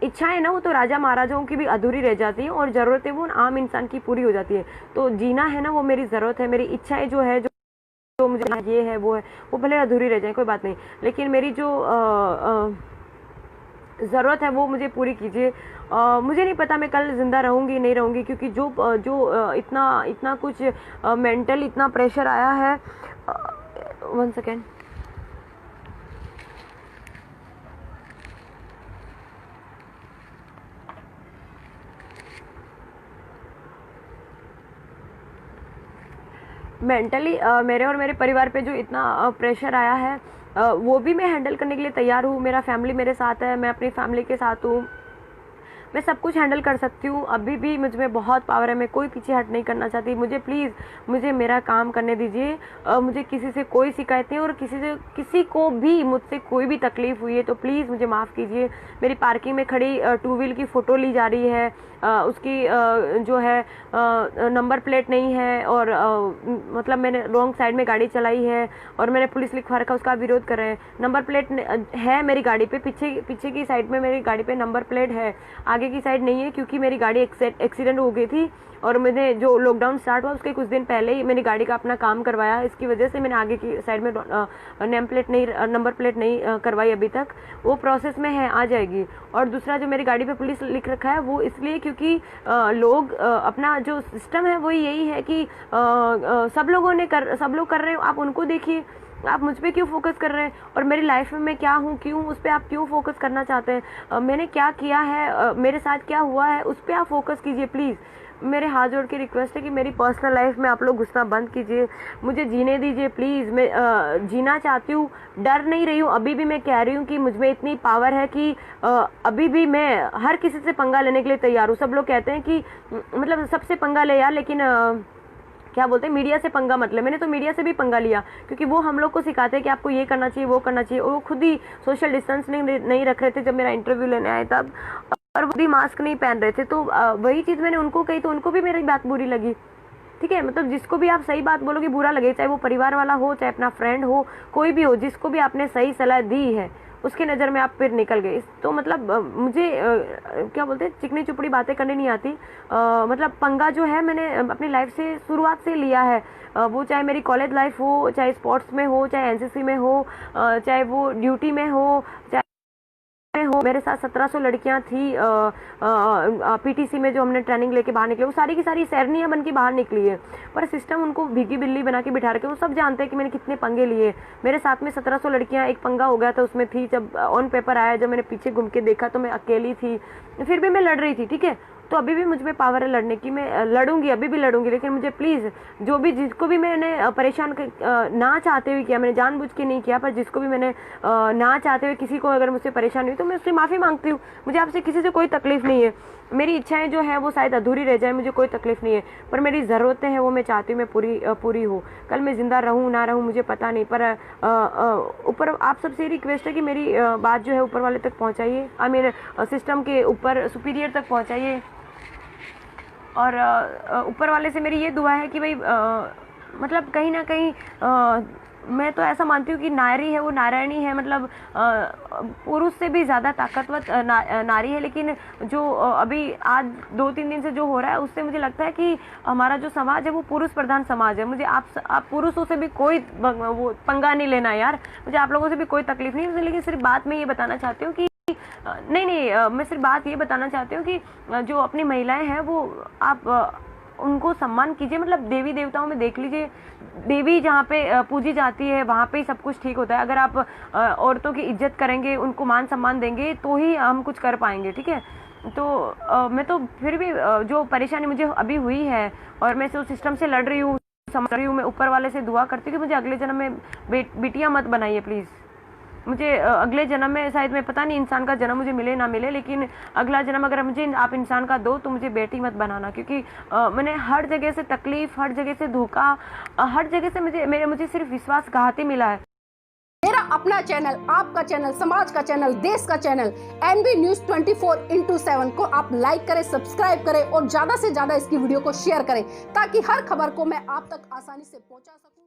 इच्छाएं ना, वो तो राजा महाराजाओं की भी अधूरी रह जाती हैं, और ज़रूरतें वो आम इंसान की पूरी हो जाती है। तो जीना है ना, वो मेरी ज़रूरत है। मेरी इच्छाएं जो है, जो मुझे ये है वो है, वो भले अधूरी रह जाए, कोई बात नहीं, लेकिन मेरी जो ज़रूरत है वो मुझे पूरी कीजिए। मुझे नहीं पता मैं कल ज़िंदा रहूँगी नहीं रहूँगी, क्योंकि जो इतना कुछ मेंटल इतना प्रेशर आया है। 1 सेकेंड। मेंटली मेरे और मेरे परिवार पे जो इतना प्रेशर आया है, वो भी मैं हैंडल करने के लिए तैयार हूँ। मेरा फैमिली मेरे साथ है, मैं अपनी फैमिली के साथ हूँ, मैं सब कुछ हैंडल कर सकती हूँ। अभी भी मुझ में बहुत पावर है, मैं कोई पीछे हट नहीं करना चाहती। मुझे प्लीज़, मुझे मेरा काम करने दीजिए। मुझे किसी से कोई शिकायत नहीं, और किसी को भी मुझसे कोई भी तकलीफ़ हुई है तो प्लीज़ मुझे माफ़ कीजिए। मेरी पार्किंग में खड़ी 2 व्हील की फ़ोटो ली जा रही है, उसकी जो है नंबर प्लेट नहीं है, और मतलब मैंने रॉन्ग साइड में गाड़ी चलाई है, और मैंने पुलिस लिखवा रखा, उसका विरोध कर रहे हैं। नंबर प्लेट है मेरी गाड़ी पे, पीछे की साइड में मेरी गाड़ी पे नंबर प्लेट है, आगे की साइड नहीं है, क्योंकि मेरी गाड़ी एक्सीडेंट हो गई थी। और मैंने जो लॉकडाउन स्टार्ट हुआ उसके कुछ दिन पहले ही मेरी गाड़ी का अपना काम करवाया, इसकी वजह से मैंने आगे की साइड में नंबर प्लेट नहीं करवाई अभी तक, वो प्रोसेस में है, आ जाएगी। और दूसरा जो मेरी गाड़ी पे पुलिस लिख रखा है, वो इसलिए क्योंकि लोग अपना जो सिस्टम है वो यही है कि सब लोग कर रहे हैं, आप उनको देखिए, आप मुझ पे क्यों फोकस कर रहे हैं, और मेरी लाइफ में मैं क्या हूँ, क्यों उस पर आप क्यों फोकस करना चाहते हैं। मैंने क्या किया है, मेरे साथ क्या हुआ है, उस पर आप फोकस कीजिए प्लीज़। मेरे हाथ जोड़ के रिक्वेस्ट है कि मेरी पर्सनल लाइफ में आप लोग घुसना बंद कीजिए, मुझे जीने दीजिए प्लीज़। मैं जीना चाहती हूँ, डर नहीं रही हूँ। अभी भी मैं कह रही हूँ कि मुझ में इतनी पावर है कि अभी भी मैं हर किसी से पंगा लेने के लिए तैयार हूँ। सब लोग कहते हैं कि मतलब सबसे पंगा ले यार, लेकिन क्या बोलते हैं, मीडिया से पंगा मत ले। मैंने तो मीडिया से भी पंगा लिया, क्योंकि वो हम लोग को सिखाते हैं कि आपको ये करना चाहिए, वो करना चाहिए, और वो खुद ही सोशल डिस्टेंस नहीं रख रहे थे जब मेरा इंटरव्यू लेने आए तब, और वो भी मास्क नहीं पहन रहे थे। तो वही चीज़ मैंने उनको कही, तो उनको भी मेरी बात बुरी लगी। ठीक है। मतलब जिसको भी आप सही बात बोलोगे बुरा लगे, चाहे वो परिवार वाला हो, चाहे अपना फ्रेंड हो, कोई भी हो, जिसको भी आपने सही सलाह दी है उसकी नज़र में आप फिर निकल गए। तो मतलब मुझे क्या बोलते हैं, चिकनी चुपड़ी बातें करनी नहीं आती। मतलब पंगा जो है मैंने अपनी लाइफ से शुरुआत से लिया है। वो चाहे मेरी कॉलेज लाइफ हो, चाहे स्पोर्ट्स में हो, चाहे एनसीसी में हो, चाहे वो ड्यूटी में हो, चाहे हो। मेरे साथ 1700 लड़कियां थी पीटीसी में, जो हमने ट्रेनिंग लेके बाहर निकले, वो सारी की सारी सैरनियां बन के बाहर निकली है। पर सिस्टम उनको भीगी बिल्ली बना के बिठा रखे। वो सब जानते हैं कि मैंने कितने पंगे लिए। मेरे साथ में 1700 लड़कियां, एक पंगा हो गया था उसमें थी। जब ऑन पेपर आया, जब मैंने पीछे घूम के देखा तो मैं अकेली थी, फिर भी मैं लड़ रही थी। ठीक है, तो अभी भी मुझ में पावर है लड़ने की, मैं लड़ूंगी, अभी भी लड़ूंगी। लेकिन मुझे प्लीज़, जो भी जिसको भी मैंने परेशान ना चाहते हुए किया, मैंने जानबूझ के नहीं किया, पर जिसको भी मैंने ना चाहते हुए किसी को अगर मुझसे परेशानी हुई तो मैं उससे माफ़ी मांगती हूँ। मुझे आपसे किसी से कोई तकलीफ नहीं है। मेरी इच्छाएं जो है वो शायद अधूरी रह जाए, मुझे कोई तकलीफ नहीं है, पर मेरी ज़रूरतें हैं वो मैं चाहती हूँ मैं पूरी हो। कल मैं ज़िंदा रहूँ ना रहूँ मुझे पता नहीं, पर ऊपर आप सबसे रिक्वेस्ट है कि मेरी बात जो है ऊपर वाले तक पहुँचाइए, मेरे सिस्टम के ऊपर सुपीरियर तक पहुँचाइए। और ऊपर वाले से मेरी ये दुआ है कि भाई मतलब कहीं ना कहीं मैं तो ऐसा मानती हूँ कि नारी है वो नारायणी है। मतलब पुरुष से भी ज़्यादा ताकतवर नारी है। लेकिन जो अभी आज 2-3 दिन से जो हो रहा है उससे मुझे लगता है कि हमारा जो समाज है वो पुरुष प्रधान समाज है। मुझे आप पुरुषों से भी कोई वो पंगा नहीं लेना यार, मुझे आप लोगों से भी कोई तकलीफ नहीं है। लेकिन सिर्फ बात मैं ये बताना चाहती हूँ कि नहीं, मैं सिर्फ बात ये बताना चाहती हूँ कि जो अपनी महिलाएं हैं वो आप उनको सम्मान कीजिए। मतलब देवी देवताओं में देख लीजिए, देवी जहाँ पे पूजी जाती है वहाँ पे ही सब कुछ ठीक होता है। अगर आप औरतों की इज्जत करेंगे, उनको मान सम्मान देंगे तो ही हम कुछ कर पाएंगे। ठीक है, तो मैं तो फिर भी जो परेशानी मुझे अभी हुई है और मैं उस सिस्टम से लड़ रही हूँ, समझ रही हूँ, मैं ऊपर वाले से दुआ करती हूँ कि मुझे अगले जन्म में बिटिया मत बनाइए प्लीज़। मुझे अगले जन्म में शायद, मैं पता नहीं इंसान का जन्म मुझे मिले ना मिले, लेकिन अगला जन्म अगर मुझे आप इंसान का दो तो मुझे बेटी मत बनाना। क्योंकि मैंने हर जगह से तकलीफ, हर जगह से धोखा, हर जगह से मुझे सिर्फ विश्वासघात ही मिला है। मेरा अपना चैनल, आपका चैनल, समाज का चैनल, देश का चैनल एनबी न्यूज 24/7 को आप लाइक करें, सब्सक्राइब करें और ज्यादा से ज्यादा इसकी वीडियो को शेयर करें ताकि हर खबर को मैं आप तक आसानी से पहुंचा सकूं।